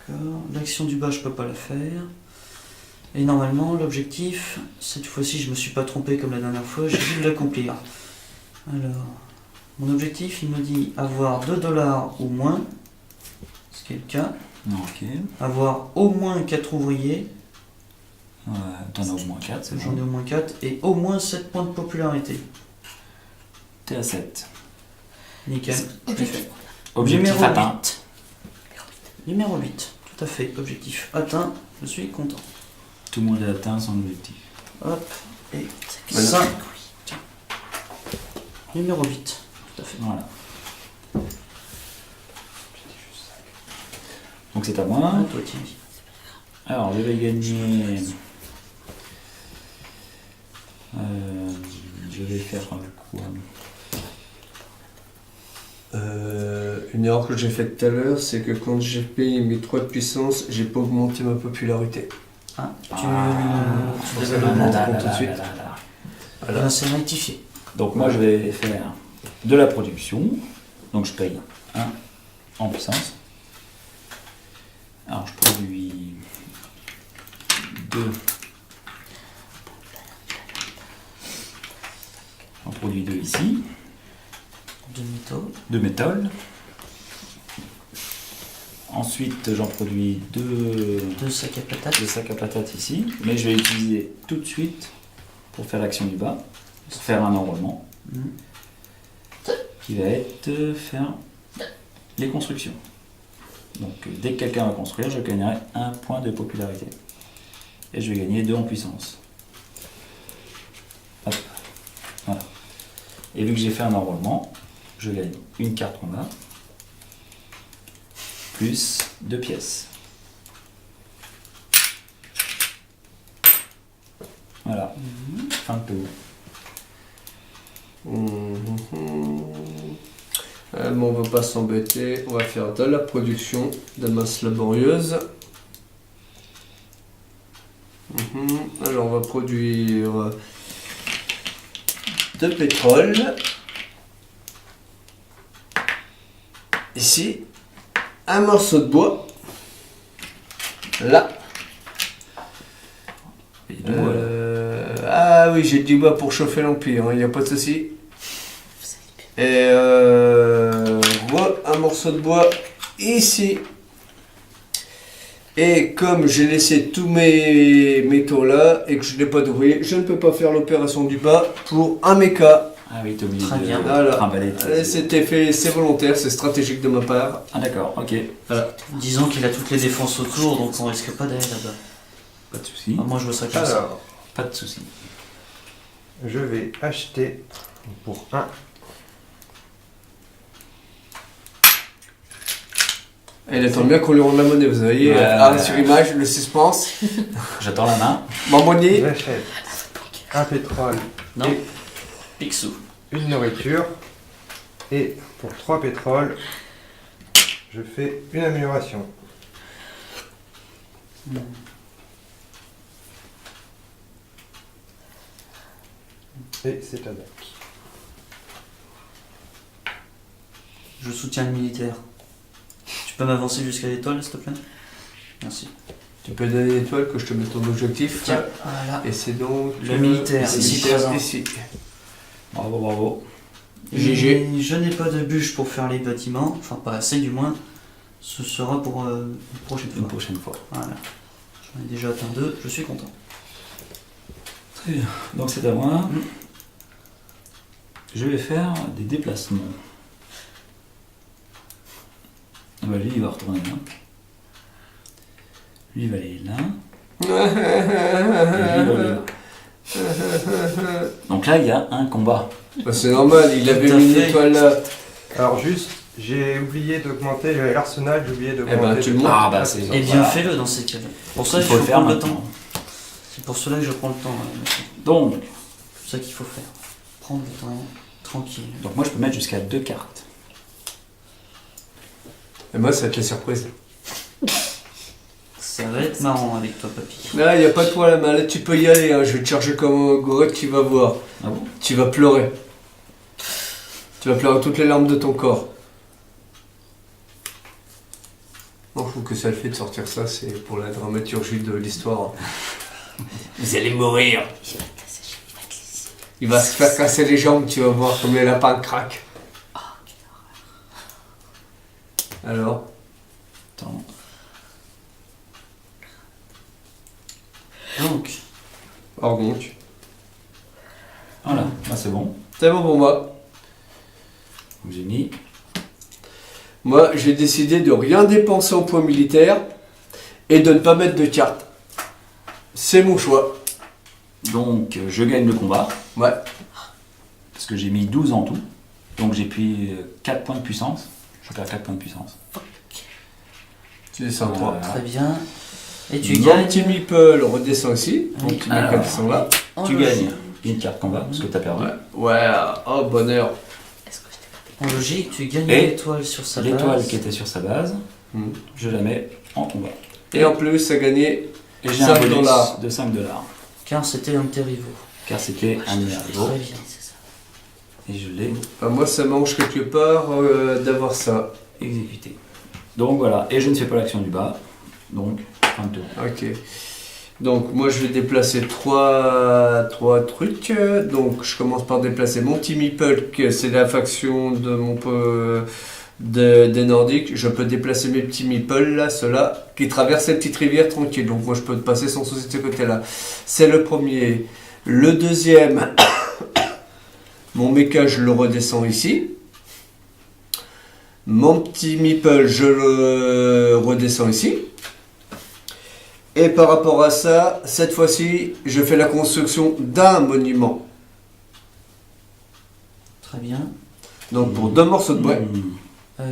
D'accord. L'action du bas, je peux pas la faire. Et normalement, l'objectif, cette fois-ci, je me suis pas trompé comme la dernière fois, j'ai dû l'accomplir. Alors, mon objectif, il me dit avoir 2 $ ou moins, ce qui est le cas. Ok. Avoir au moins 4 ouvriers, T'en as au moins 4, c'est j'en ai bon. au moins 4, et au moins 7 points de popularité. T'es à 7. Nickel. Je l'ai fait. Objectif Numéro atteint. 8. Numéro 8, tout à fait, objectif atteint, je suis content. Tout le monde a atteint son objectif. Hop, et Voilà. 5. Tiens. Numéro 8, tout à fait. Voilà. Donc c'est à moi. Ah, toi, tiens. Alors, je vais gagner. Je vais faire quoi? Une erreur que j'ai faite tout à l'heure, c'est que quand j'ai payé mes 3 de puissance, j'ai pas augmenté ma popularité. Ah, tu ça devais va l'augmenter. monter tout de suite. Voilà, c'est rectifié. Donc moi je vais faire de la production. Donc je paye 1 en puissance. Alors je produis 2. J'en produis 2 ici. 2 métaux. 2 métals. Ensuite j'en produis 2 2 sacs à patates. sacs à patates ici. Mais je vais utiliser tout de suite pour faire l'action du bas. Pour faire un enrôlement. Mhm. Qui va être faire les constructions. Donc dès que quelqu'un va construire, je gagnerai 1 point de popularité. Et je vais gagner 2 en puissance. Hop. Voilà. Et vu que j'ai fait un enrôlement, je gagne une carte combat, plus 2 pièces. Voilà. Fin de tour. Mais on va pas s'embêter, on va faire de la production de masse laborieuse. Alors on va produire de pétrole. Ici, un morceau de bois. Là. Et du bois, là. Ah oui, j'ai du bois pour chauffer l'Empire, il n'y a pas de souci. Et voilà, un morceau de bois ici. Et comme j'ai laissé tous mes métaux là et que je n'ai pas d'ouvrier, je ne peux pas faire l'opération du bas pour un méca. Ah oui, t'es obligé Très de bien. Voilà. trimballer. C'était fait, c'est volontaire, c'est stratégique de ma part. Ah d'accord, ok. Disons qu'il a toutes les défenses autour, donc on risque pas d'aller là-bas. Pas de souci. Ah, moi je vois ça comme ça. Alors, Pas de souci. je vais acheter pour 1. Et il attend bien qu'on lui rende la monnaie, vous voyez, Ouais. sur image, le suspense. J'attends la main. Mamonier. J'achète un pétrole, Non. Picsou. une nourriture. Et pour 3 pétroles, je fais une amélioration. Et c'est à Zach. Je soutiens le militaire. Tu peux m'avancer jusqu'à l'étoile, s'il te plaît? Merci. Tu peux donner l'étoile que je te mette ton objectif. Tiens, voilà. Et c'est donc Le militaire, le ici militaire présent. ici. Bravo, bravo. GG. Et je n'ai pas de bûche pour faire les bâtiments, enfin pas assez du moins. Ce sera pour une prochaine Une fois. prochaine fois. Voilà. J'en ai déjà atteint 2, je suis content. Très bien. Donc c'est à moi. Je vais faire des déplacements. Ah bah, lui, il va retourner là. Lui, il va aller là. Et lui, il va aller là. Donc là, il y a un combat. Bah, c'est normal, il avait Tout à mis une fait. étoile là. Alors juste, j'ai oublié d'augmenter l'arsenal, j'ai oublié Eh d'augmenter... ben, tu le montres. Ah bah c'est. Eh bien, voilà. fais-le dans ces cas-là. Pour ça, Il faut le faire prendre le maintenant. temps. C'est pour cela que je prends le temps. Monsieur. Donc, C'est ça qu'il faut faire. Prendre le temps, tranquille. moi, je peux mettre jusqu'à 2 cartes. Et moi, ça va être la surprise. Ça va être marrant avec toi, papy. Là, y a pas de problème, là, tu peux y aller. Hein. Je vais te charger comme un gorille, tu vas voir. Ah bon? Tu vas pleurer. Tu vas pleurer toutes les larmes de ton corps. Non, je trouve que ça le fait de sortir ça, c'est pour la dramaturgie de l'histoire. Vous allez mourir. Il va se faire casser les jambes, tu vas voir comme les lapins craquent. Alors, Attends. Donc, hors donc. Voilà, là c'est bon. C'est bon pour moi. Donc, j'ai mis. Moi, j'ai décidé de rien dépenser en points militaires et de ne pas mettre de cartes. C'est mon choix. Donc, je gagne le combat. Ouais. Parce que j'ai mis 12 en tout. Donc, j'ai pris 4 points de puissance. Je perds 4 points de puissance. Tu descends 3. Voilà. très bien. Et tu Mon gagnes. petit meeple redescend ici. Mon Oui. petit Alors, meeple sont là. en Tu logique. gagnes une carte combat parce que tu as perdu. Ouais, oh bonheur. En logique, tu gagnes Et l'étoile sur sa base. L'étoile qui était sur sa base, Hmm. je la mets en combat. Et en plus, ça a gagné. Et j'ai un 5 bonus $. de 5 $. Car c'était un de tes rivaux. Car c'était un de mes rivaux. Très bien. Et je l'ai Enfin, moi, ça mange quelque part d'avoir ça. exécuté. Donc voilà. Et je ne fais pas l'action du bas. Donc, fin de tour. Ok. Donc, moi, je vais déplacer trois trucs. Donc, je commence par déplacer mon petit meeple, que c'est la faction de mon des Nordiques. Je peux déplacer mes petits meeples, là, ceux-là, qui traversent cette petite rivière tranquille. Donc, moi, je peux passer sans souci de ce côté-là. C'est le premier. Le deuxième, mon mecha, je le redescends ici. Mon petit meeple, je le redescends ici. Et par rapport à ça, cette fois-ci, je fais la construction d'un monument. Très bien. Donc pour 2 morceaux de bois. Un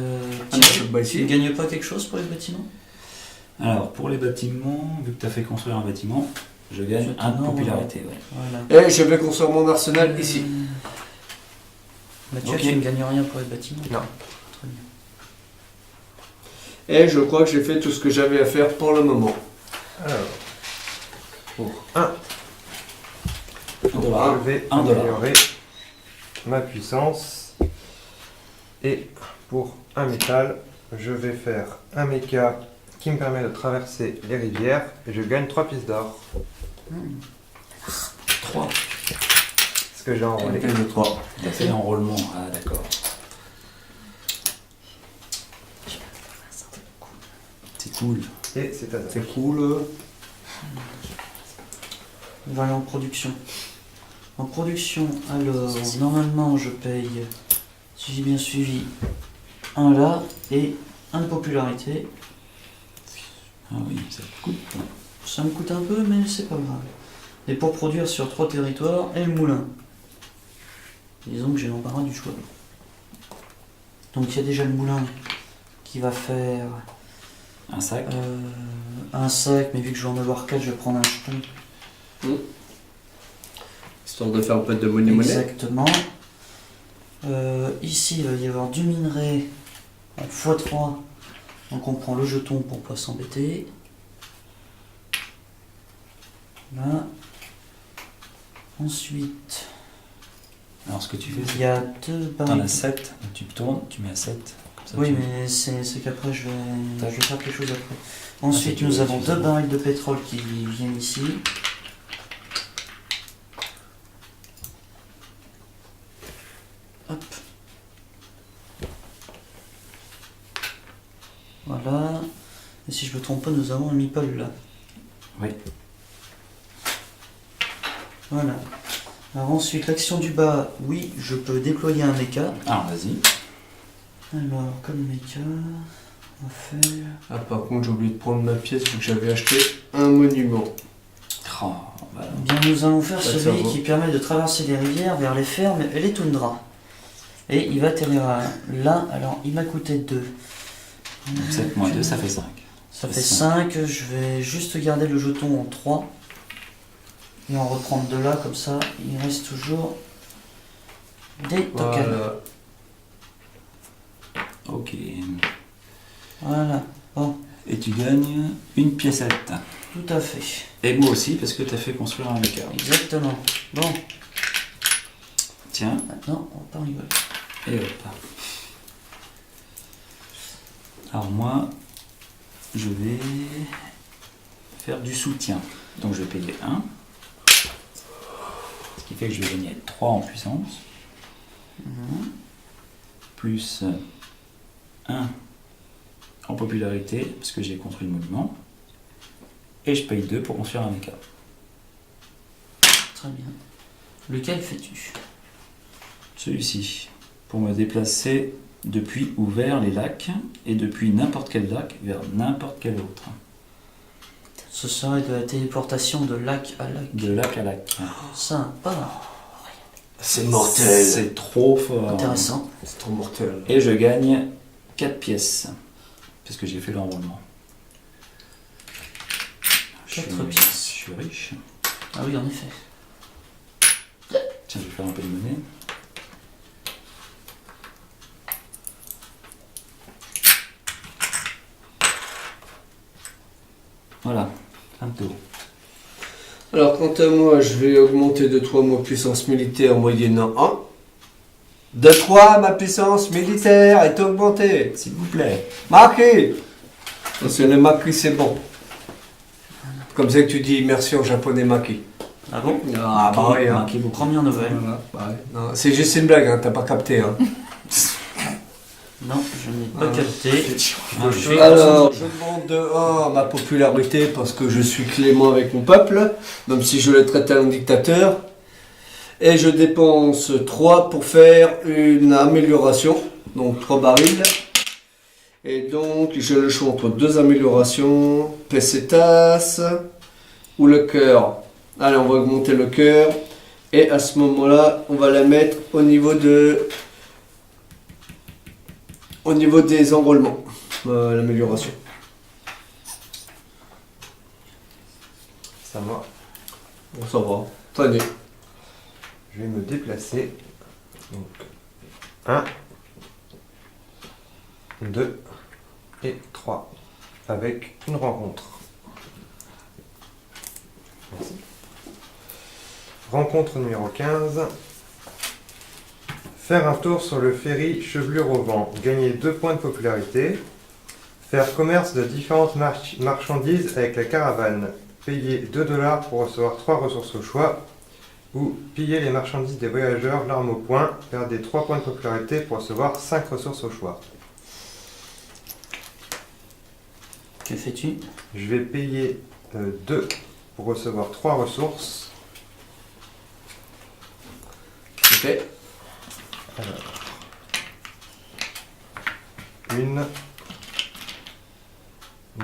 Tu morceau de bois ne ici. gagnes pas quelque chose pour les bâtiments? Alors, pour les bâtiments, vu que tu as fait construire un bâtiment, je gagne C'est 1 de énorme. popularité. Ouais. Voilà. Et je vais construire mon arsenal ici. Mathieu, Ok. tu ne gagnes rien pour les bâtiments? Non. Très bien. Et je crois que j'ai fait tout ce que j'avais à faire pour le moment. Alors, pour $1. relever, $1. améliorer ma puissance. Et pour un métal, je vais faire un méca qui me permet de traverser les rivières et je gagne 3 pièces d'or. 3. Ce que j'ai enrôlé. Et de 3. Tu as fait l'enrôlement. Ah, d'accord. C'est cool. Et c'est à ça. C'est cool. On va aller en production. En production, alors, normalement, je paye, si j'ai bien suivi, un là et un de popularité. Ah oui, ça coûte. Ça me coûte un peu, mais c'est pas grave. Et pour produire sur 3 territoires et le moulin. Disons que j'ai l'embarras du choix. Donc il y a déjà le moulin qui va faire Un sac. un sac, mais vu que je vais en avoir 4, je vais prendre un jeton. Histoire de faire un peu de monnaie. Exactement. Ici, il va y avoir du minerai en x3. Donc on prend le jeton pour pas s'embêter. Là. Ensuite, Alors, ce que tu fais, il c'est y a 2 que tu en barils. as 7. Tu tournes, tu mets à 7. Comme ça, Oui, tu- mais c'est qu'après, je vais faire quelque chose après. Ah, Ensuite, si tu nous veux, avons tu 2 sais. barils de pétrole qui viennent ici. Hop. trompe pas, nous avons un meeple là. Oui. Voilà. Alors ensuite, l'action du bas, oui, je peux déployer un mecha. Ah, vas-y. Alors, comme mecha, on va faire... Ah, par contre, j'ai oublié de prendre ma pièce vu que j'avais acheté un monument. Oh, voilà. Bien, nous allons faire Ouais, ça celui va. qui permet de traverser les rivières vers les fermes et les toundras. Et il va atterrir là, alors il m'a coûté 2. Donc 7 moins 2, ça fait 5. Ça fait 5, je vais juste garder le jeton en 3. Et en reprendre de là, comme ça, il reste toujours des tokens. Voilà. Ok. Voilà, bon, Et tu gagnes une piécette. tout à fait. Et moi aussi, parce que tu as fait construire un mecha. Exactement. Bon, Tiens, maintenant, on va pas rigoler. et hop. Alors moi, je vais faire du soutien. Donc je vais payer 1. Ce qui fait que je vais gagner 3 en puissance. Plus 1 en popularité, parce que j'ai construit le monument. Et je paye 2 pour construire un mecha. Très bien. Lequel fais-tu? Celui-ci, pour me déplacer depuis ou vers les lacs, et depuis n'importe quel lac vers n'importe quel autre. Ce serait de la téléportation de lac à lac. De lac à lac. Sympa. C'est mortel. C'est trop fort. Intéressant. C'est trop mortel. Et je gagne 4 pièces, parce que j'ai fait l'enrôlement. 4 pièces. Je suis riche. Ah oui, en effet. Tiens, je vais faire un peu de monnaie. Voilà, un tour. Alors, quant à moi, je vais augmenter de 3 ma puissance militaire moyennant 1. De 3, ma puissance militaire est augmentée. S'il vous plaît. Marqué. Parce que le maki, c'est bon. Comme ça que tu dis merci en japonais maki. Ah bon? Ah, bah oui, hein. Marquez beaucoup. Première nouvelle. Voilà, bah ouais. Non, c'est juste une blague, hein, t'as pas capté. Hein. Non, je n'ai pas Ah. capté. Ah, je suis- Alors, je demande de 1 ma popularité parce que je suis clément avec mon peuple, même si je le traite à un dictateur. Et je dépense 3 pour faire une amélioration, donc 3 barils. Et donc, j'ai le choix entre 2 améliorations, pesetas ou le cœur. Allez, on va augmenter le cœur. Et à ce moment-là, on va la mettre au niveau des enrôlements, l'amélioration. Ça va. Bon, ça va. Très bien. Je vais me déplacer. Donc 1, 2 et 3 avec une rencontre. Merci. Rencontre numéro 15. Faire un tour sur le ferry Chevelure au vent. Gagner 2 points de popularité. Faire commerce de différentes marchandises avec la caravane. Payer 2 $ pour recevoir 3 ressources au choix. Ou piller les marchandises des voyageurs, l'arme au poing, perdez 3 points de popularité pour recevoir 5 ressources au choix. Que fais-tu? Je vais payer 2 pour recevoir 3 ressources. Ok. Alors, 1,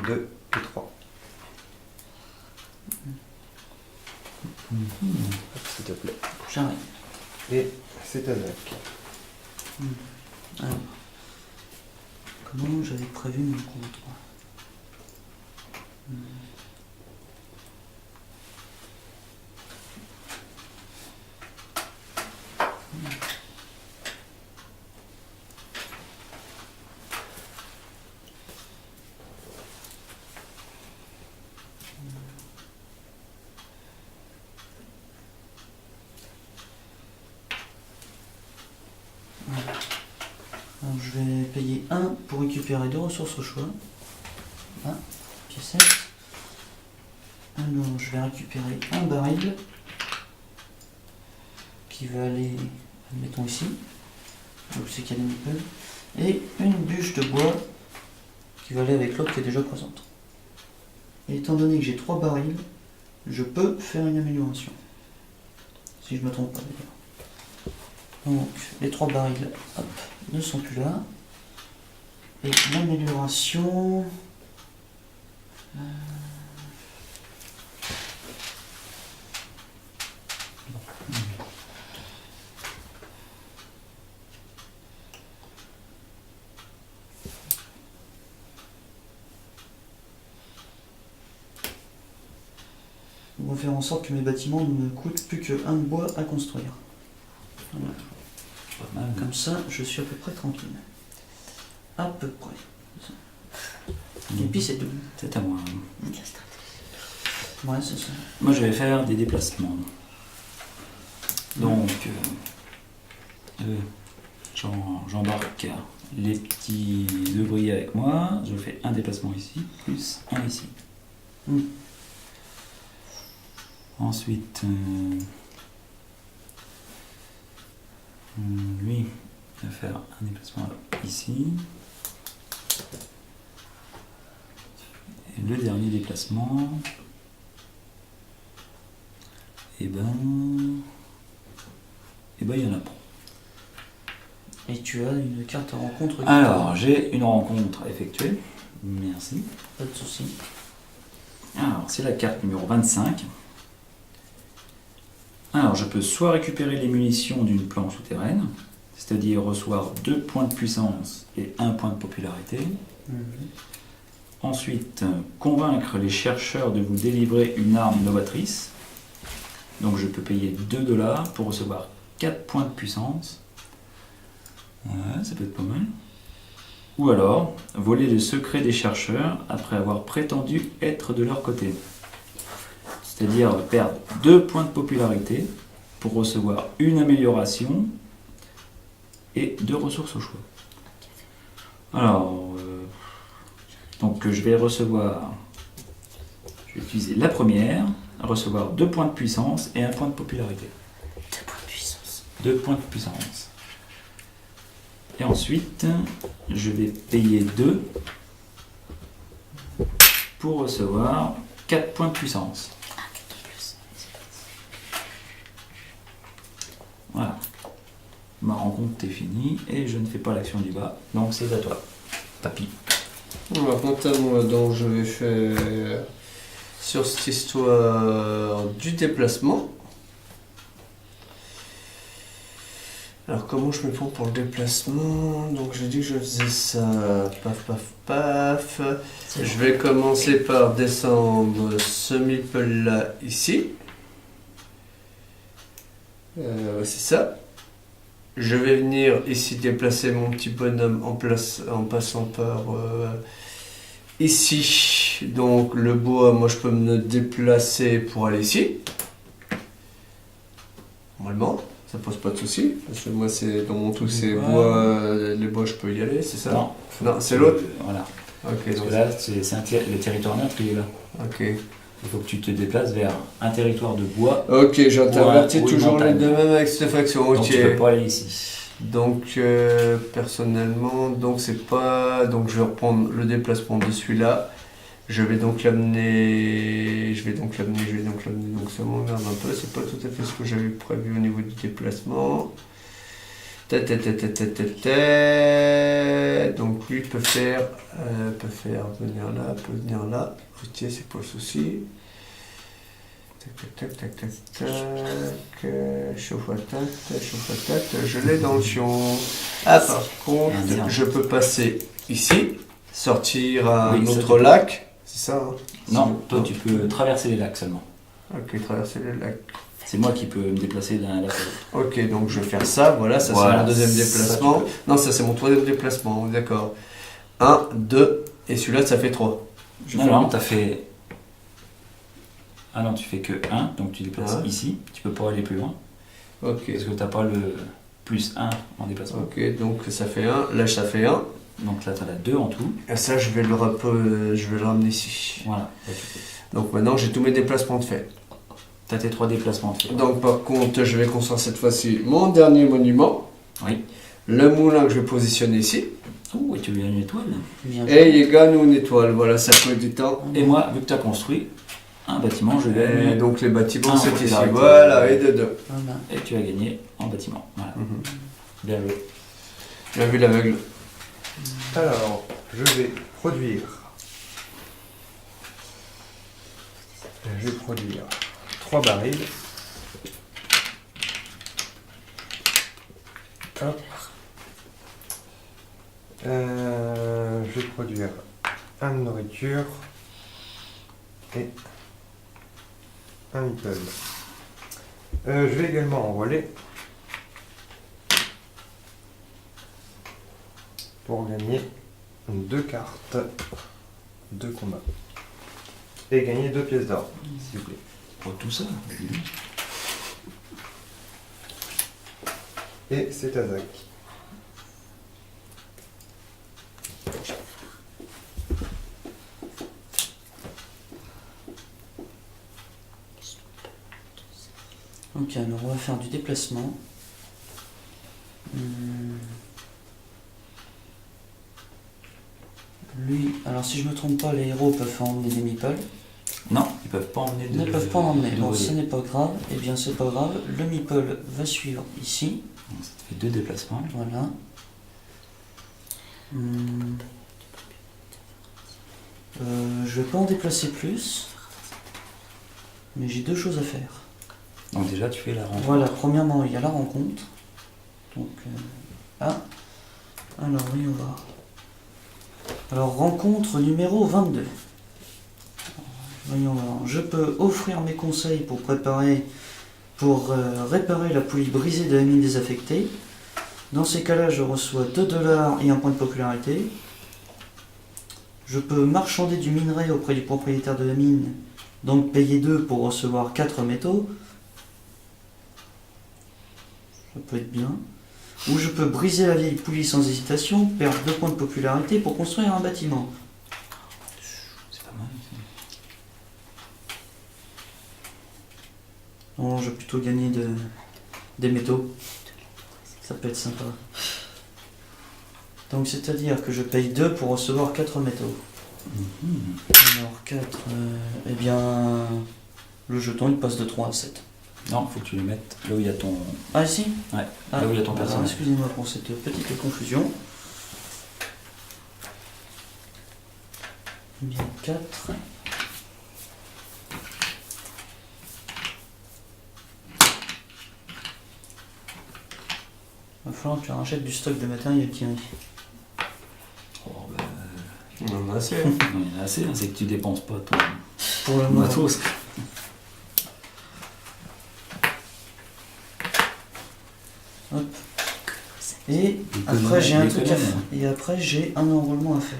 2 et 3. S'il te plaît. J'arrive. Et c'est à Zach. Alors, comment j'avais prévu mon compte? Alors, je vais payer 1 pour récupérer 2 ressources au choix. Ah, pièce. Alors, je vais récupérer un baril qui va aller, admettons ici, donc c'est qu'il y a des meeples, et une bûche de bois qui va aller avec l'autre qui est déjà présente. Et étant donné que j'ai 3 barils, je peux faire une amélioration. Si je me trompe pas d'ailleurs. Donc les 3 barils hop, ne sont plus là. Et l'amélioration... On va faire en sorte que mes bâtiments ne me coûtent plus que 1 de bois à construire. Voilà. Pas mal. Comme ça, je suis à peu près tranquille. À peu près. Et puis c'est tout. C'est à moi. Ouais, c'est ça. Moi, je vais faire des déplacements. Donc, j'embarque les petits ouvriers avec moi. Je fais un déplacement ici, plus un ici. Mm. Ensuite, lui, il va faire un déplacement ici. Et le dernier déplacement, et ben, il y en a pas. Et tu as une carte à rencontre. Alors, j'ai une rencontre effectuée. Merci. Pas de souci. Alors, c'est la carte numéro 25. Alors, je peux soit récupérer les munitions d'une planche souterraine, c'est-à-dire recevoir 2 points de puissance et 1 point de popularité. Ensuite, convaincre les chercheurs de vous délivrer une arme novatrice. Donc, je peux payer 2 $ pour recevoir 4 points de puissance. Ouais, ça peut être pas mal. Ou alors, voler le secret des chercheurs après avoir prétendu être de leur côté. C'est-à-dire perdre 2 points de popularité pour recevoir une amélioration et 2 ressources au choix. Alors, donc je vais recevoir, je vais utiliser la première, recevoir 2 points de puissance et 1 point de popularité. 2 points de puissance. 2 points de puissance. Et ensuite, je vais payer 2 pour recevoir 4 points de puissance. Voilà. Ma rencontre est finie et je ne fais pas l'action du bas. Donc c'est à toi. Papy. Alors, quant à moi, donc je vais faire sur cette histoire du déplacement. Alors comment je me prends pour le déplacement? Donc j'ai dit que je faisais ça, paf paf paf. Je vais commencer par descendre ce meeple là ici. C'est ça. Je vais venir ici déplacer mon petit bonhomme en passant par ici. Donc le bois, moi je peux me déplacer pour aller ici. Normalement, ça pose pas de souci. Parce que moi c'est dans mon truc c'est bois, les bois je peux y aller, c'est ça? Non, c'est l'autre. Voilà. Ok, Parce donc que là, le territoire neutre, il est là. ok. Il faut que tu te déplaces vers un territoire de bois. Ok, j'intervertis ou une toujours les montagne. deux mêmes avec cette faction. Donc Ok. tu peux pas aller ici. Donc personnellement, donc c'est pas, donc je vais reprendre le déplacement de celui-là. Je vais donc l'amener, donc ça m'emmerde un peu. C'est pas tout à fait ce que j'avais prévu au niveau du déplacement. Donc lui peut faire venir là, peut venir là. Routier, c'est pas le souci. Tac. Chauffe à tête, je l'ai dans le fion. Ah, par contre, je peux passer ici, sortir à un autre lac. C'est ça, hein? Non, toi tu peux traverser les lacs seulement. Ok, traverser le lac. C'est moi qui peux me déplacer d'un lac à l'autre. Ok, donc je vais faire ça, voilà, ça Voilà, c'est mon deuxième ça, déplacement. tu Non, ça c'est mon troisième déplacement, d'accord. 1, 2, et celui-là ça fait 3. Non, t'as fait... Ah non, tu fais que 1, donc tu déplaces ici. Tu peux pas aller plus loin. Ok. Parce que t'as pas le plus 1 en déplacement. Ok, donc ça fait 1, là ça fait 1. Donc là, tu as 2 en tout. Et ça, je vais le ramener ici. Voilà. Donc maintenant, j'ai tous mes déplacements de fait. Tu as tes 3 déplacements de fait. Donc par contre, je vais construire cette fois-ci mon dernier monument. Oui. Le moulin que je vais positionner ici. Oh, et tu veux une étoile. Bien Et les gars, nous on étoile, voilà, ça peut être du temps. Et moi, vu que tu as construit un bâtiment, je Et gagne. donc les bâtiments, Ah, c'est on ici, l'arrêter. voilà, et de deux. Voilà. Et tu as gagné en bâtiment. Voilà. Bien joué. Bien vu l'aveugle. Alors, je vais produire. Je vais produire 3 barils. Hop. Je vais produire un de nourriture et un meeple. Je vais également enrôler pour gagner 2 cartes de combat et gagner 2 pièces d'or, s'il vous plaît. Oh, tout ça. Et c'est à Zach. Ok, alors on va faire du déplacement. Lui, alors si je me trompe pas, les héros peuvent emmener des meeples. Non, ils peuvent pas emmener Ils de. ne peuvent pas en emmener. Bon, d'ouvriers. ce n'est pas grave. Eh bien, c'est pas grave. Le meeple va suivre ici. Donc, ça te fait 2 déplacements. Voilà. Je vais pas en déplacer plus. Mais j'ai 2 choses à faire. Donc déjà, tu fais la rencontre. Voilà, premièrement, il y a la rencontre. Donc, ah. Alors, oui, on va. Alors, rencontre numéro 22. Voyons voir. Je peux offrir mes conseils pour réparer la poulie brisée de la mine désaffectée. Dans ces cas-là, je reçois 2 $ et un point de popularité. Je peux marchander du minerai auprès du propriétaire de la mine, donc payer 2 pour recevoir 4 métaux. Ça peut être bien. Ou je peux briser la vieille poulie sans hésitation, perdre 2 points de popularité pour construire un bâtiment. C'est pas mal. Non, je vais plutôt gagner des métaux. Ça peut être sympa. Donc c'est-à-dire que je paye 2 pour recevoir 4 métaux. Alors 4, eh bien le jeton il passe de 3 à 7. Non, faut que tu les mettes là où il y a ton. Ah ici. Ouais, Ah, là où il y a ton alors, personnage. excusez-moi pour cette petite confusion. Bien 4. Il va falloir que tu rachètes du stock de matériel, Thierry. Oh, bah, On en a assez. non, il y en a assez, hein, c'est que tu dépenses pas ton Pour le moment. matos. Et après j'ai un truc à faire. Et après j'ai un enrôlement à faire.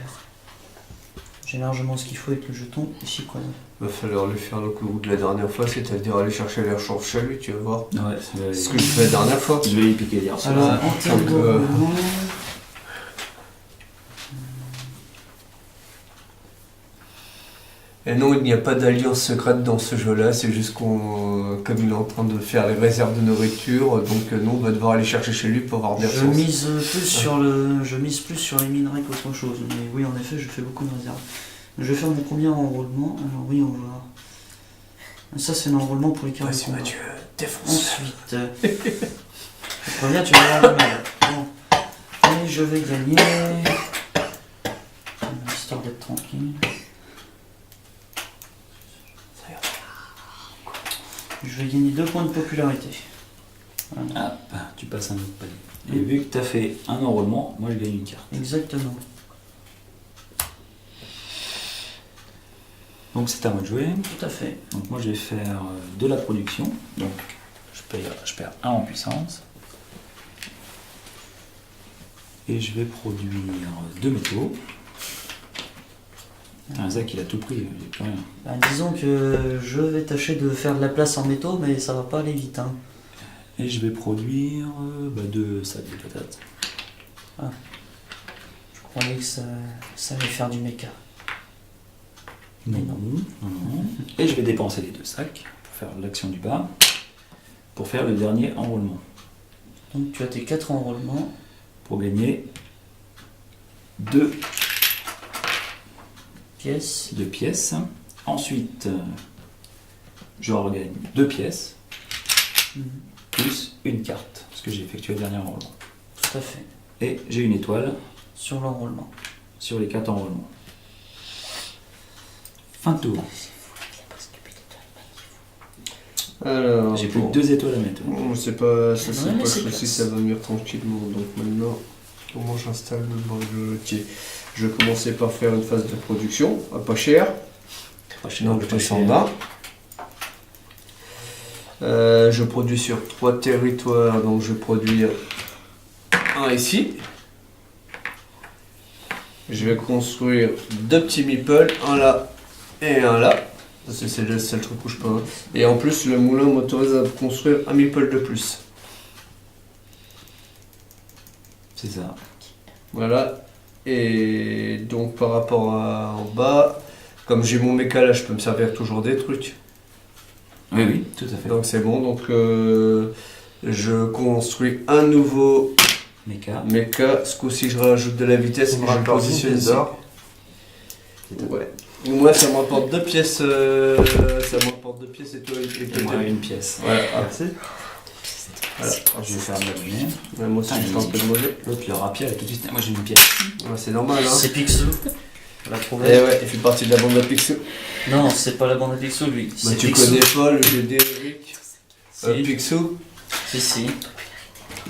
J'ai largement ce qu'il faut avec le jeton ici quoi. Va falloir lui faire le coup de la dernière fois, c'est-à-dire aller chercher l'air chaud chez lui, tu vas voir. Ouais, C'est ce que je fais la dernière fois. Je vais y piquer hier soir. Alors en termes Donc, d'enrôlement. Et non, il n'y a pas d'alliance secrète dans ce jeu-là, c'est juste qu'on, comme il est en train de faire les réserves de nourriture, donc nous on va devoir aller chercher chez lui pour avoir des Je ressources. mise plus sur les minerais qu'autre chose. Mais oui en effet je fais beaucoup de réserves. Je vais faire mon premier enrôlement. Alors oui on va voir. Ça c'est l'enrôlement pour les cartes de Vas-y combat. Mathieu, défonce. Ensuite, je préviens, tu vas avoir du mal. Bon. Et je vais gagner, histoire d'être tranquille. Je vais gagner 2 points de popularité. Voilà. Ah, tu passes un autre palier. Et vu que tu as fait un enrôlement, moi je gagne une carte. Exactement. Donc c'est à moi de jouer. Tout à fait. Donc moi je vais faire de la production. Donc je perds 1 en puissance. Et je vais produire 2 métaux. Ah, Zach il a tout pris, il n'y a plus rien. Ben, disons que je vais tâcher de faire de la place en métaux, mais ça va pas aller vite. Hein. Et je vais produire 2 sacs de patates. Je croyais que ça allait faire du méca. Non, non. non. Et je vais dépenser les 2 sacs pour faire l'action du bas, pour faire le dernier enrôlement. Donc tu as tes 4 enrôlements. Pour gagner 2 Pièce. pièces. Ensuite, je regagne 2 pièces, Mhm. plus une carte, parce que j'ai effectué le dernier enrôlement. Tout à fait. Et j'ai une étoile Sur l'enrôlement. sur les 4 enrôlements. Fin de tour. Alors, J'ai plus bon. que 2 étoiles à mettre. Bon, c'est pas, ça c'est Ouais, mais pas c'est le souci, classe. ça va venir tranquillement. Donc maintenant, comment j'installe le banquier? Je vais commencer par faire une phase de production, à pas cher. Donc je descends là. Je produis sur 3 territoires, donc je vais produire un ici. Je vais construire 2 petits meeples, un là et un là. C'est le seul truc où je peux. Et en plus, le moulin m'autorise à construire un meeple de plus. C'est ça. Voilà. Et donc par rapport à en bas, comme j'ai mon méca là, je peux me servir toujours des trucs. Oui, oui, tout à fait. Donc c'est bon. Donc je construis un nouveau Méca. méca. Ce coup-ci, je rajoute de la vitesse et Il me je le rapporte une positionne pièce ici. d'or. Ouais. Moi, ça me rapporte 2 pièces. Ça me rapporte 2 pièces et toi Et moi, une pièce. Voilà. Merci. Voilà. Je vais faire de la monnaie. Ouais, moi aussi, je fais un peu de monnaie. L'autre, le rapier, tout de suite. Moi, j'ai une pièce. Ouais, c'est normal, hein. C'est Picsou. On l'a trouvé. Eh ouais, il fait partie de la bande à Picsou. Non, c'est pas la bande à Picsou, lui. Bah, C'est tu Picsou. connais pas le jeu d'Eric Si. Picsou. Si.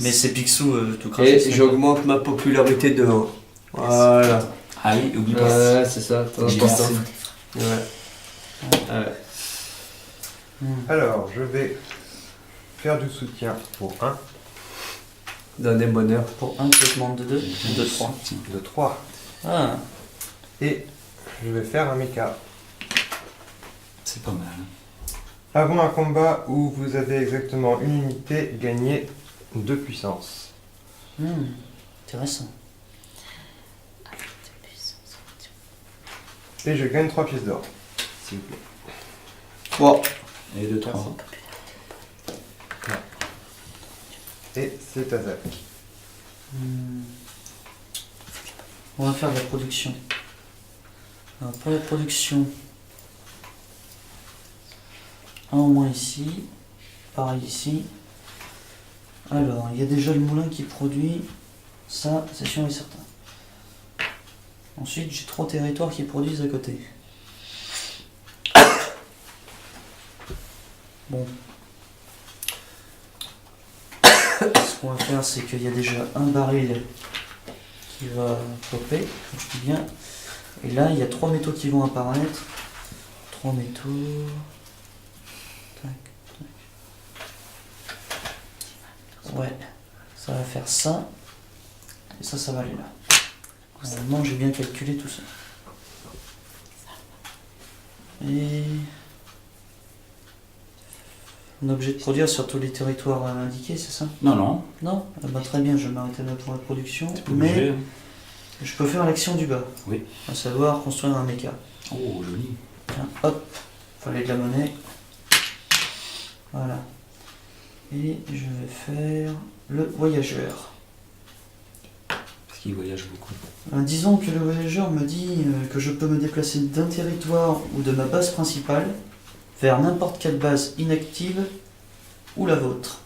Mais c'est Picsou tout craché. Et c'est j'augmente ma popularité de 1. Voilà. Ah oui, oublie pas. Ouais, c'est ça. très J'ai important. laissé. Ouais. Ouais. Alors, je vais faire du soutien pour 1, Donner bonheur. Pour un que je demande de 2, de 3. de 3. Ah, Et je vais faire un méca. C'est pas mal. Avant un combat où vous avez exactement une unité, gagnez 2 puissance. intéressant. Et je gagne 3 pièces d'or. S'il vous plaît. 3. Et 2, 3. Et c'est à Zach. On va faire de la production. Alors, pour la production, un au moins ici, pareil ici. Alors, il y a déjà le moulin qui produit, ça c'est sûr et certain. Ensuite, j'ai 3 territoires qui produisent à côté. Bon. Ce qu'on va faire, c'est qu'il y a déjà un baril qui va popper, comme je dis bien. Et là, il y a 3 métaux qui vont apparaître. 3 métaux. Tac, tac. Ouais, ça va faire ça. Et ça va aller là. Normalement, j'ai bien calculé tout ça. Et on est obligé de produire sur tous les territoires indiqués, c'est ça? Non, non. Non? Ah bah, très bien, je vais m'arrêter là pour la production. T'es pas Mais obligé. je peux faire l'action du bas. Oui. À savoir construire un méca. Oh, joli. Tiens, hop, fallait de la monnaie. Voilà. Et je vais faire le voyageur. Parce qu'il voyage beaucoup. Disons que le voyageur me dit que je peux me déplacer d'un territoire ou de ma base principale vers n'importe quelle base inactive ou la vôtre.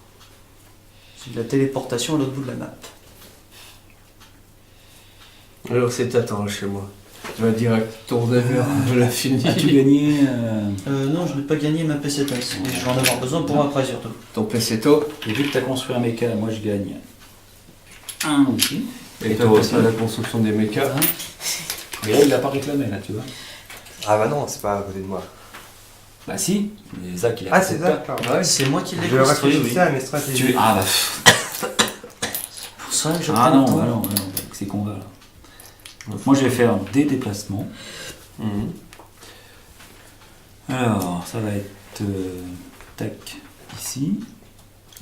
C'est de la téléportation à l'autre bout de la map. Alors c'est t'attends chez moi. Tu vas direct tour d'heure, je l'ai fini. As-tu gagné Non, je n'ai pas gagné ma PC-TAS. Et je vais en avoir besoin pour après surtout. Ton PC tôt. Et vu que tu as construit un méca, moi je gagne 1 aussi. Et toi toi aussi. aussi la construction des mécas. Hein. Et là, il l'a pas réclamé, là, tu vois. Ah bah non, c'est pas à côté de moi. Bah si, mais Zach, il a Ah, c'est accepté. Zach, pardon. Ah ouais. C'est moi qui l'ai Je construit, réfléchissais oui. à mes stratégies. Tu... Ah bah... C'est pour ça que je Ah prends non, le temps. bah non, bah non, c'est qu'on va là. Donc, moi je vais faire des déplacements. Mhm. Alors, ça va être... tac, ici.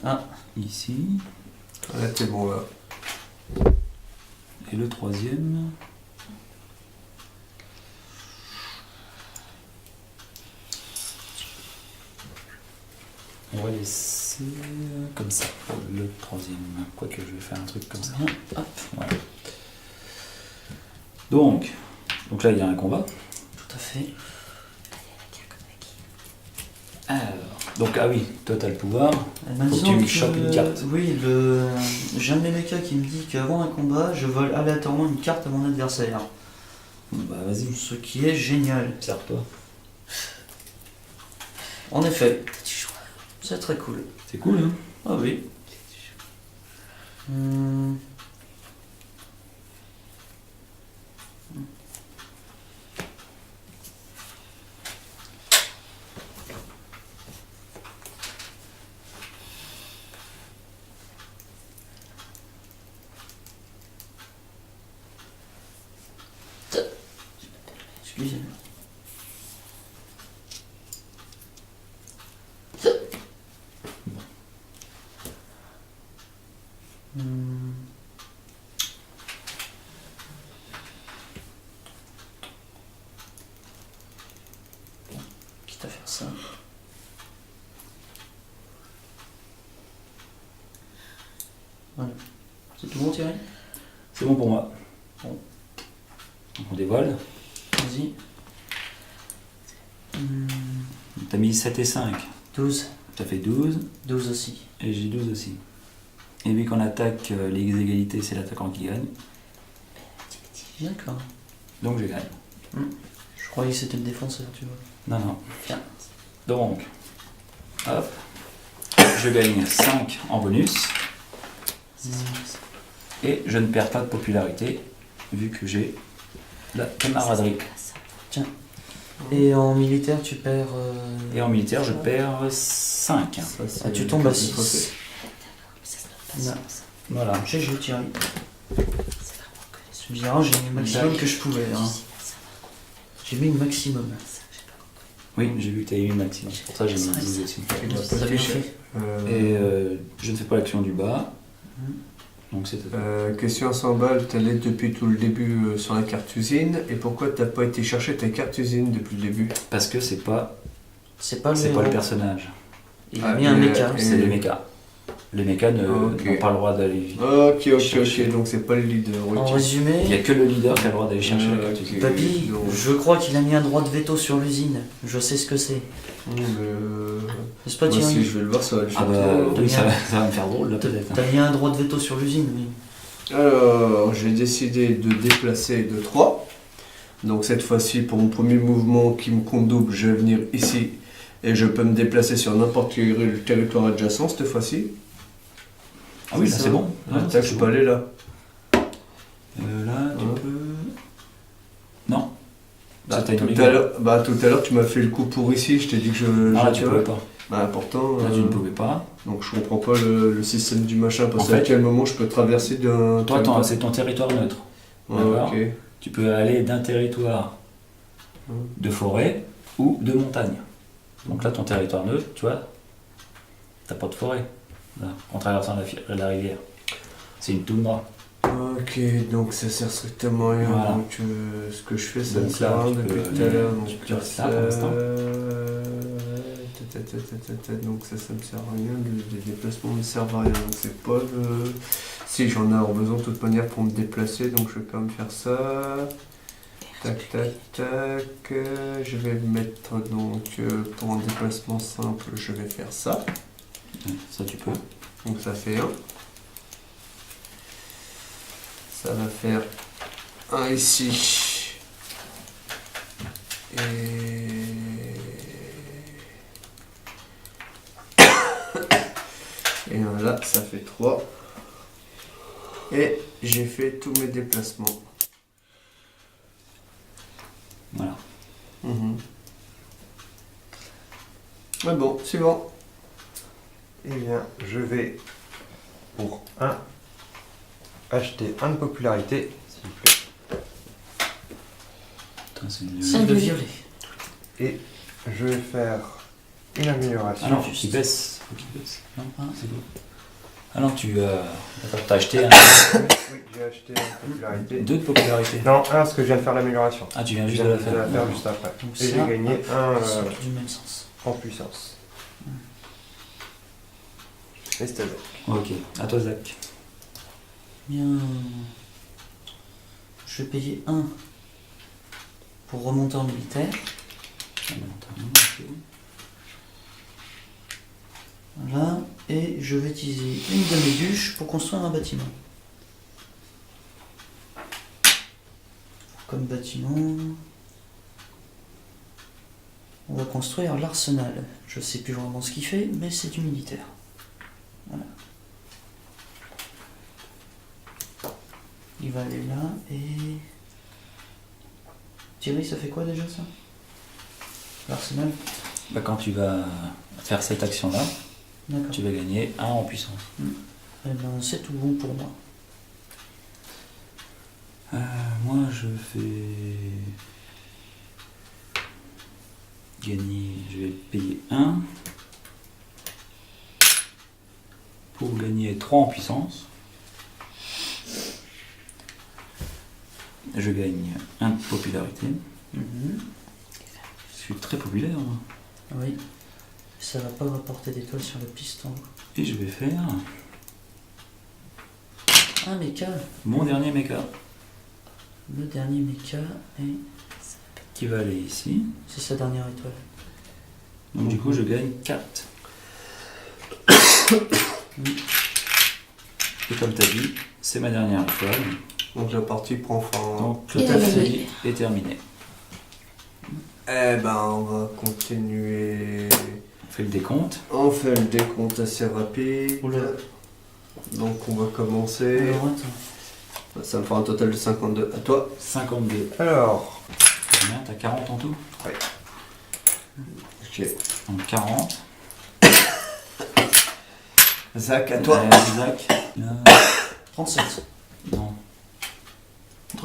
Ah. Ici. Là t'es bon là. Et le troisième... On va laisser comme ça pour le troisième. Quoique je vais faire un truc comme ça. Bien, hop. Voilà. Donc là, il y a un combat. Tout à fait. Alors, donc, ah oui, toi, t'as le pouvoir. Faut que tu me chopes une carte. Oui, j'ai un de mes mechas qui me dit qu'avant un combat, je vole aléatoirement une carte à mon adversaire. Bah, vas-y, Ce qui est génial. sers-toi. En effet, c'est très cool. C'est cool, hein? Ah oui. Excusez-moi. Quitte à faire ça. Voilà. C'est tout bon, Thierry? C'est bon pour moi. Bon. Donc, on dévoile. Vas-y. T'as mis 7 et 5. 12. Ça fait 12. 12 aussi. Et j'ai 12 aussi. Et vu qu'on attaque les égalités, c'est l'attaquant qui gagne. D'accord. Donc je gagne. Je croyais que c'était le défenseur, tu vois. Non, non. Tiens. Donc, hop. Je gagne 5 en bonus. Et je ne perds pas de popularité, vu que j'ai la camaraderie. Et en militaire, tu perds. Et en militaire, je perds 5. Ah, tu tombes à 6. Voilà. J'ai Thierry. Tu me diras, j'ai mis le maximum que je pouvais. Hein. J'ai mis le maximum. Oui, j'ai vu que tu avais eu une maximum. C'est pour ça que j'ai mis 12 aussi. T'as bien fait. Et je ne fais pas l'action du bas. Donc c'est Question à 100 balles, t'allais depuis tout le début sur la carte usine, et pourquoi t'as pas été chercher ta carte usine depuis le début? parce que c'est pas C'est pas le héros. personnage. Il a mis un mecha. C'est les mechas. Les mechas n'ont pas le droit d'aller. Ok, donc c'est pas le leader. En ok. résumé, Il n'y a que le leader qui a le droit d'aller chercher la carte usine. Papy, donc- je crois qu'il a mis un droit de veto sur l'usine. Je sais ce que c'est. N'est-ce pas, Moi Thierry? si je vais le voir, ça va le Ah faire. bah T'as oui, bien. ça va me faire drôle là peut-être. T'as mis un droit de veto sur l'usine, oui. Alors, j'ai décidé de déplacer de 3. Donc cette fois-ci, pour mon premier mouvement qui me compte double, je vais venir ici. Et je peux me déplacer sur n'importe quel territoire adjacent cette fois-ci. Ah oui, là ça. c'est bon. Tac, je peux aller là. Là, tu Ouais. peux. Non. Bah, C'était une tout rigueur. à l'heure, tu m'as fait le coup pour ici. Je t'ai dit que je. Non, là je- tu pouvais pas. Bah, pourtant. Là tu ne pouvais pas. Donc je comprends pas le système du machin. Parce En qu'à fait, quel moment je peux traverser d'un. Toi, c'est ton territoire neutre. Ouais, D'accord. ok. Tu peux aller d'un territoire de forêt ou de montagne. Donc là, ton territoire neutre, tu vois, t'as pas de forêt. Là, en traversant la rivière. C'est une toundra. Ok, donc ça sert strictement à rien. Voilà. Donc ce que je fais, ça Donc me sert là, à rien tu depuis peux- tout à l'heure. tu Donc peux rester là pour l'instant. Donc ça me sert à rien. Les déplacements me servent à rien. Donc c'est pas le. Si j'en ai besoin de toute manière pour me déplacer, donc je vais quand même faire ça. Tac, tac, tac. Je vais le mettre donc pour un déplacement simple, je vais faire ça. Ça, tu peux. Donc ça fait 1. Ça va faire 1 ici. Et un là, ça fait 3. Et j'ai fait tous mes déplacements. Voilà. Mais bon, suivant. Eh bien, je vais pour 1 acheter 1 de popularité, s'il vous plaît. Putain, c'est C'est de violet. Et je vais faire une amélioration. Ah non, faut qu'il baisse. Faut qu'il baisse. Non, c'est bon. Ah non, t'as acheté Oui, j'ai acheté 1 de popularité. 2 de popularité. Non, 1 parce que je viens de faire l'amélioration. Ah, tu viens Je juste viens de la faire. juste après. Donc Et ça, j'ai gagné 1 c'est du même sens. en puissance. Et c'était Ok, à toi Zach. Bien. Je je vais payer 1 pour remonter en militaire. Voilà, et je vais utiliser une de mes bûches pour construire un bâtiment. Comme bâtiment, on va construire l'arsenal. Je sais plus vraiment ce qu'il fait, mais c'est du militaire. Voilà. Il va aller là et... Thierry, ça fait quoi déjà ça? L'arsenal? Bah, quand tu vas faire cette action-là, D'accord. tu vas gagner 1 en puissance. Eh ben, c'est tout bon pour moi. Moi, je vais gagner, je vais payer 1 pour gagner 3 en puissance. Je gagne 1 de popularité. Mhm. Je suis très populaire, moi. Oui. Ça va pas rapporter d'étoiles sur le piston. Et je vais faire Un méca. mon dernier méca Le dernier méca et qui va aller ici. c'est sa dernière étoile. Donc du coup, je gagne 4. Et comme tu as dit, c'est ma dernière étoile. Donc la partie prend fin. Donc Et le la taf est terminé. Eh ben, on va continuer. On fait le décompte. On fait le décompte assez rapide. Oula. Donc on va commencer. Alors attends. Ça me fera un total de 52. À toi. 52. Alors, Combien? T'as 40 en tout? Ok. Donc 40. Zach, à toi. Zach. 37. Non.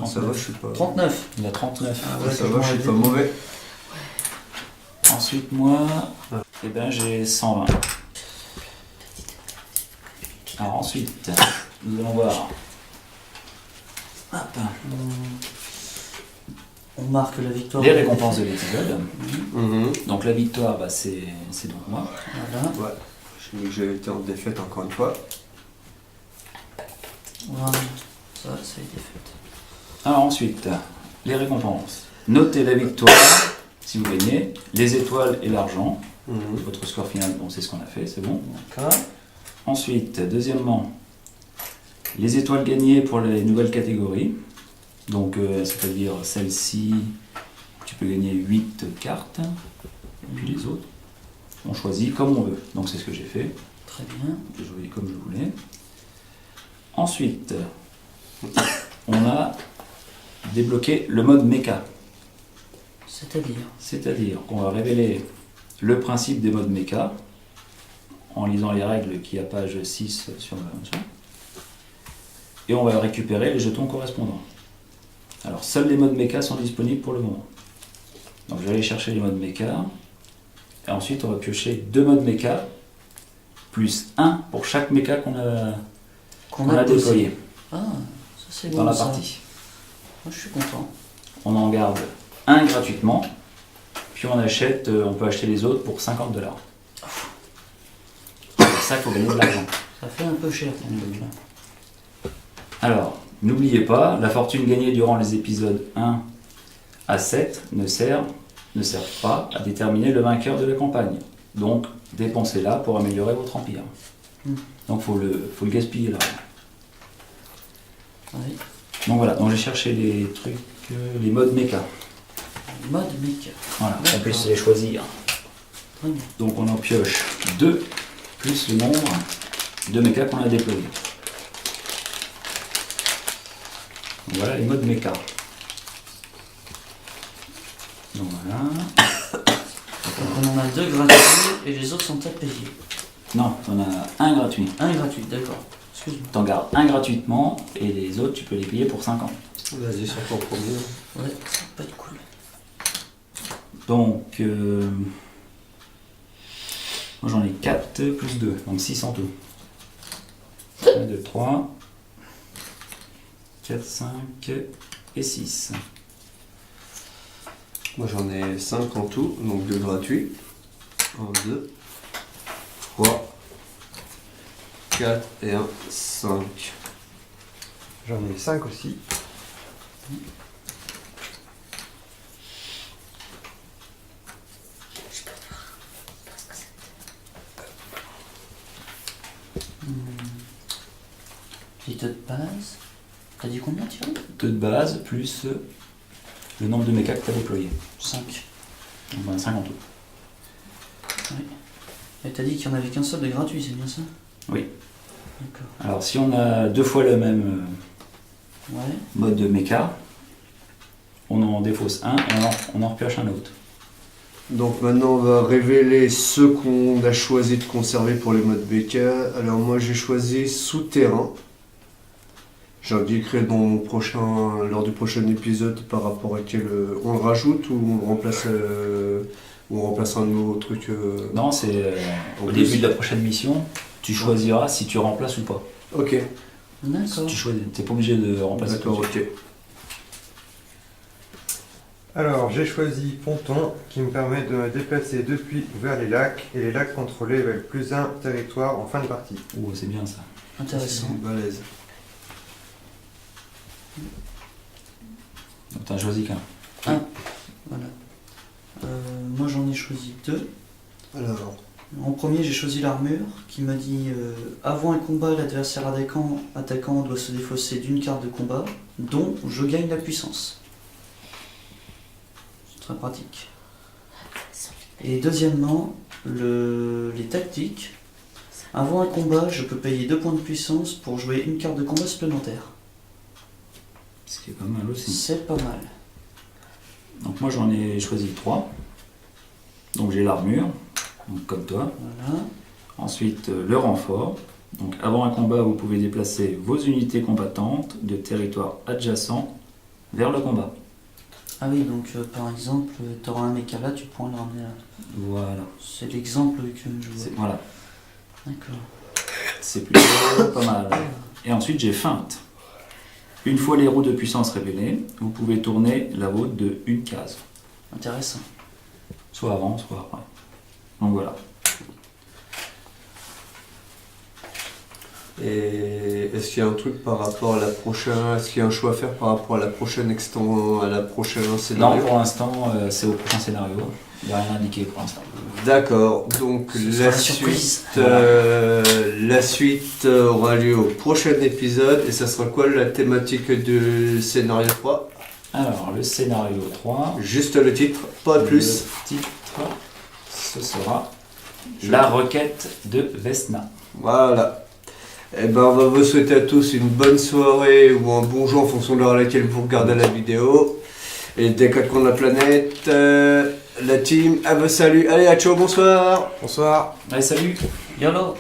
Ça va, je suis pas. 39. Il a 39. Ah ouais, Ça que va, je je suis m'en pas ai dit. mauvais. Ensuite, moi, Ah. eh ben, j'ai 120. Alors ensuite, nous allons voir. Hop. On marque la victoire. Les récompenses de l'épisode. Mhm. Donc la victoire, bah, c'est donc moi. Voilà. Ouais. Je dis que j'ai été en défaite encore une fois. Voilà. Ça a été fait. Alors ensuite, les récompenses. Notez la victoire si vous gagnez, les étoiles et l'argent. Mhm. Votre score final, bon, c'est ce qu'on a fait, c'est bon. D'accord. Ensuite, deuxièmement, les étoiles gagnées pour les nouvelles catégories. Donc, c'est-à-dire celle-ci, tu peux gagner 8 cartes. Et puis les autres, on choisit comme on veut. Donc, c'est ce que j'ai fait. Très bien. J'ai joué comme je voulais. Ensuite, on a débloqué le mode méca. C'est-à-dire. C'est-à-dire qu'on va révéler le principe des modes méca en lisant les règles qui est à page 6 sur le machin. Et on va récupérer les jetons correspondants. Alors, seuls les modes méca sont disponibles pour le moment. Donc, je vais aller chercher les modes méca. Et ensuite, on va piocher 2 modes méca, plus 1 pour chaque méca qu'on a posé. déployé Ah, ça c'est bon. dans la ça. partie. Moi je suis content. On en garde 1 gratuitement, puis on achète, on peut acheter les autres pour 50 $. C'est pour ça qu'il faut gagner de l'argent. Ça fait un peu cher ton truc là. Alors, n'oubliez pas, la fortune gagnée durant les épisodes 1 à 7 ne sert pas à déterminer le vainqueur de la campagne. Donc, dépensez-la pour améliorer votre empire. Donc, faut le gaspiller là. Oui. Donc voilà, donc j'ai cherché les trucs, les modes méca. Mode méca. Voilà, on peut D'accord. les choisir. Très bien. Donc on en pioche 2 plus le nombre de méca qu'on a déployé. Donc voilà les modes méca. Donc voilà. Donc on en a 2 gratuits et les autres sont à payer. Non, on a un gratuit. Un est gratuit, d'accord. Excuse-moi. T'en gardes un gratuitement et les autres tu peux les payer pour 50. Vas-y sur ton premier. Ouais, ça va pas être cool. Donc moi j'en ai 4 plus 2, donc 6 en tout. 1, 2, 3, 4, 5 et 6. Moi j'en ai 5 en tout, donc 2 gratuits. 1, 2, 3, 4 et 1, 5. j'en ai 5 aussi. Les deux de base. T'as dit combien, Thierry? 2 de base plus le nombre de mechas que tu as déployé. 5. Donc 25 en tout. Et t'as dit qu'il n'y en avait qu'un seul de gratuit, c'est bien ça? Oui. D'accord. Alors si on a 2 fois le même Ouais. mode de mecha, on en défausse un et on en repioche un autre. Donc maintenant on va révéler ceux qu'on a choisi de conserver pour les modes BK. Alors moi j'ai choisi souterrain. J'indiquerai dans mon lors du prochain épisode par rapport à quel on le rajoute ou on le remplace ou on remplace un nouveau truc. Non, c'est au début de la prochaine mission, tu choisiras si tu remplaces ou pas. Ok, D'accord. Tu choisis, t'es pas obligé de remplacer. d'accord, tout de suite. ok. Alors, j'ai choisi Ponton qui me permet de me déplacer depuis vers les lacs et les lacs contrôlés avec +1 territoire en fin de partie. Oh, c'est bien ça. Intéressant. C'est balèze. Donc t'as choisi qu'un. Voilà. Moi j'en ai choisi 2. Alors, En premier, j'ai choisi l'armure qui m'a dit avant un combat, l'adversaire attaquant doit se défausser d'une carte de combat dont je gagne la puissance. C'est très pratique. Et deuxièmement, les tactiques. Avant un combat, je peux payer 2 points de puissance pour jouer une carte de combat supplémentaire. Ce qui est pas mal aussi. C'est pas mal. Donc moi j'en ai choisi 3. Donc j'ai l'armure, donc comme toi. Voilà. Ensuite le renfort. Donc avant un combat, vous pouvez déplacer vos unités combattantes de territoire adjacent vers le combat. Ah oui, donc par exemple, tu auras un mecha là, tu pourras le ramener là. Voilà. C'est l'exemple que je vois. Voilà. D'accord. C'est plutôt pas mal. Et ensuite j'ai feinte. Une fois les roues de puissance révélées, vous pouvez tourner la vôtre de une case. Intéressant. Soit avant, soit après. Donc voilà. et est-ce qu'il y a un truc par rapport à la prochaine, est-ce qu'il y a un choix à faire par rapport à la prochaine Non, scénario? pour l'instant, c'est au prochain scénario. Il n'y a rien indiqué pour l'instant. D'accord, donc Ce sera la la surprise. suite, la suite aura lieu au prochain épisode et ça sera quoi la thématique du scénario 3? Alors, le scénario 3. Juste le titre, pas plus. Le titre, ce sera La requête de Vesna. Voilà. Eh ben, on va vous souhaiter à tous une bonne soirée ou un bon jour en fonction de l'heure à laquelle vous regardez la vidéo. Et des quatre coins de la planète, la team, à vos saluts. Allez, à ciao, bonsoir. Bonsoir. Allez, salut! YOLO!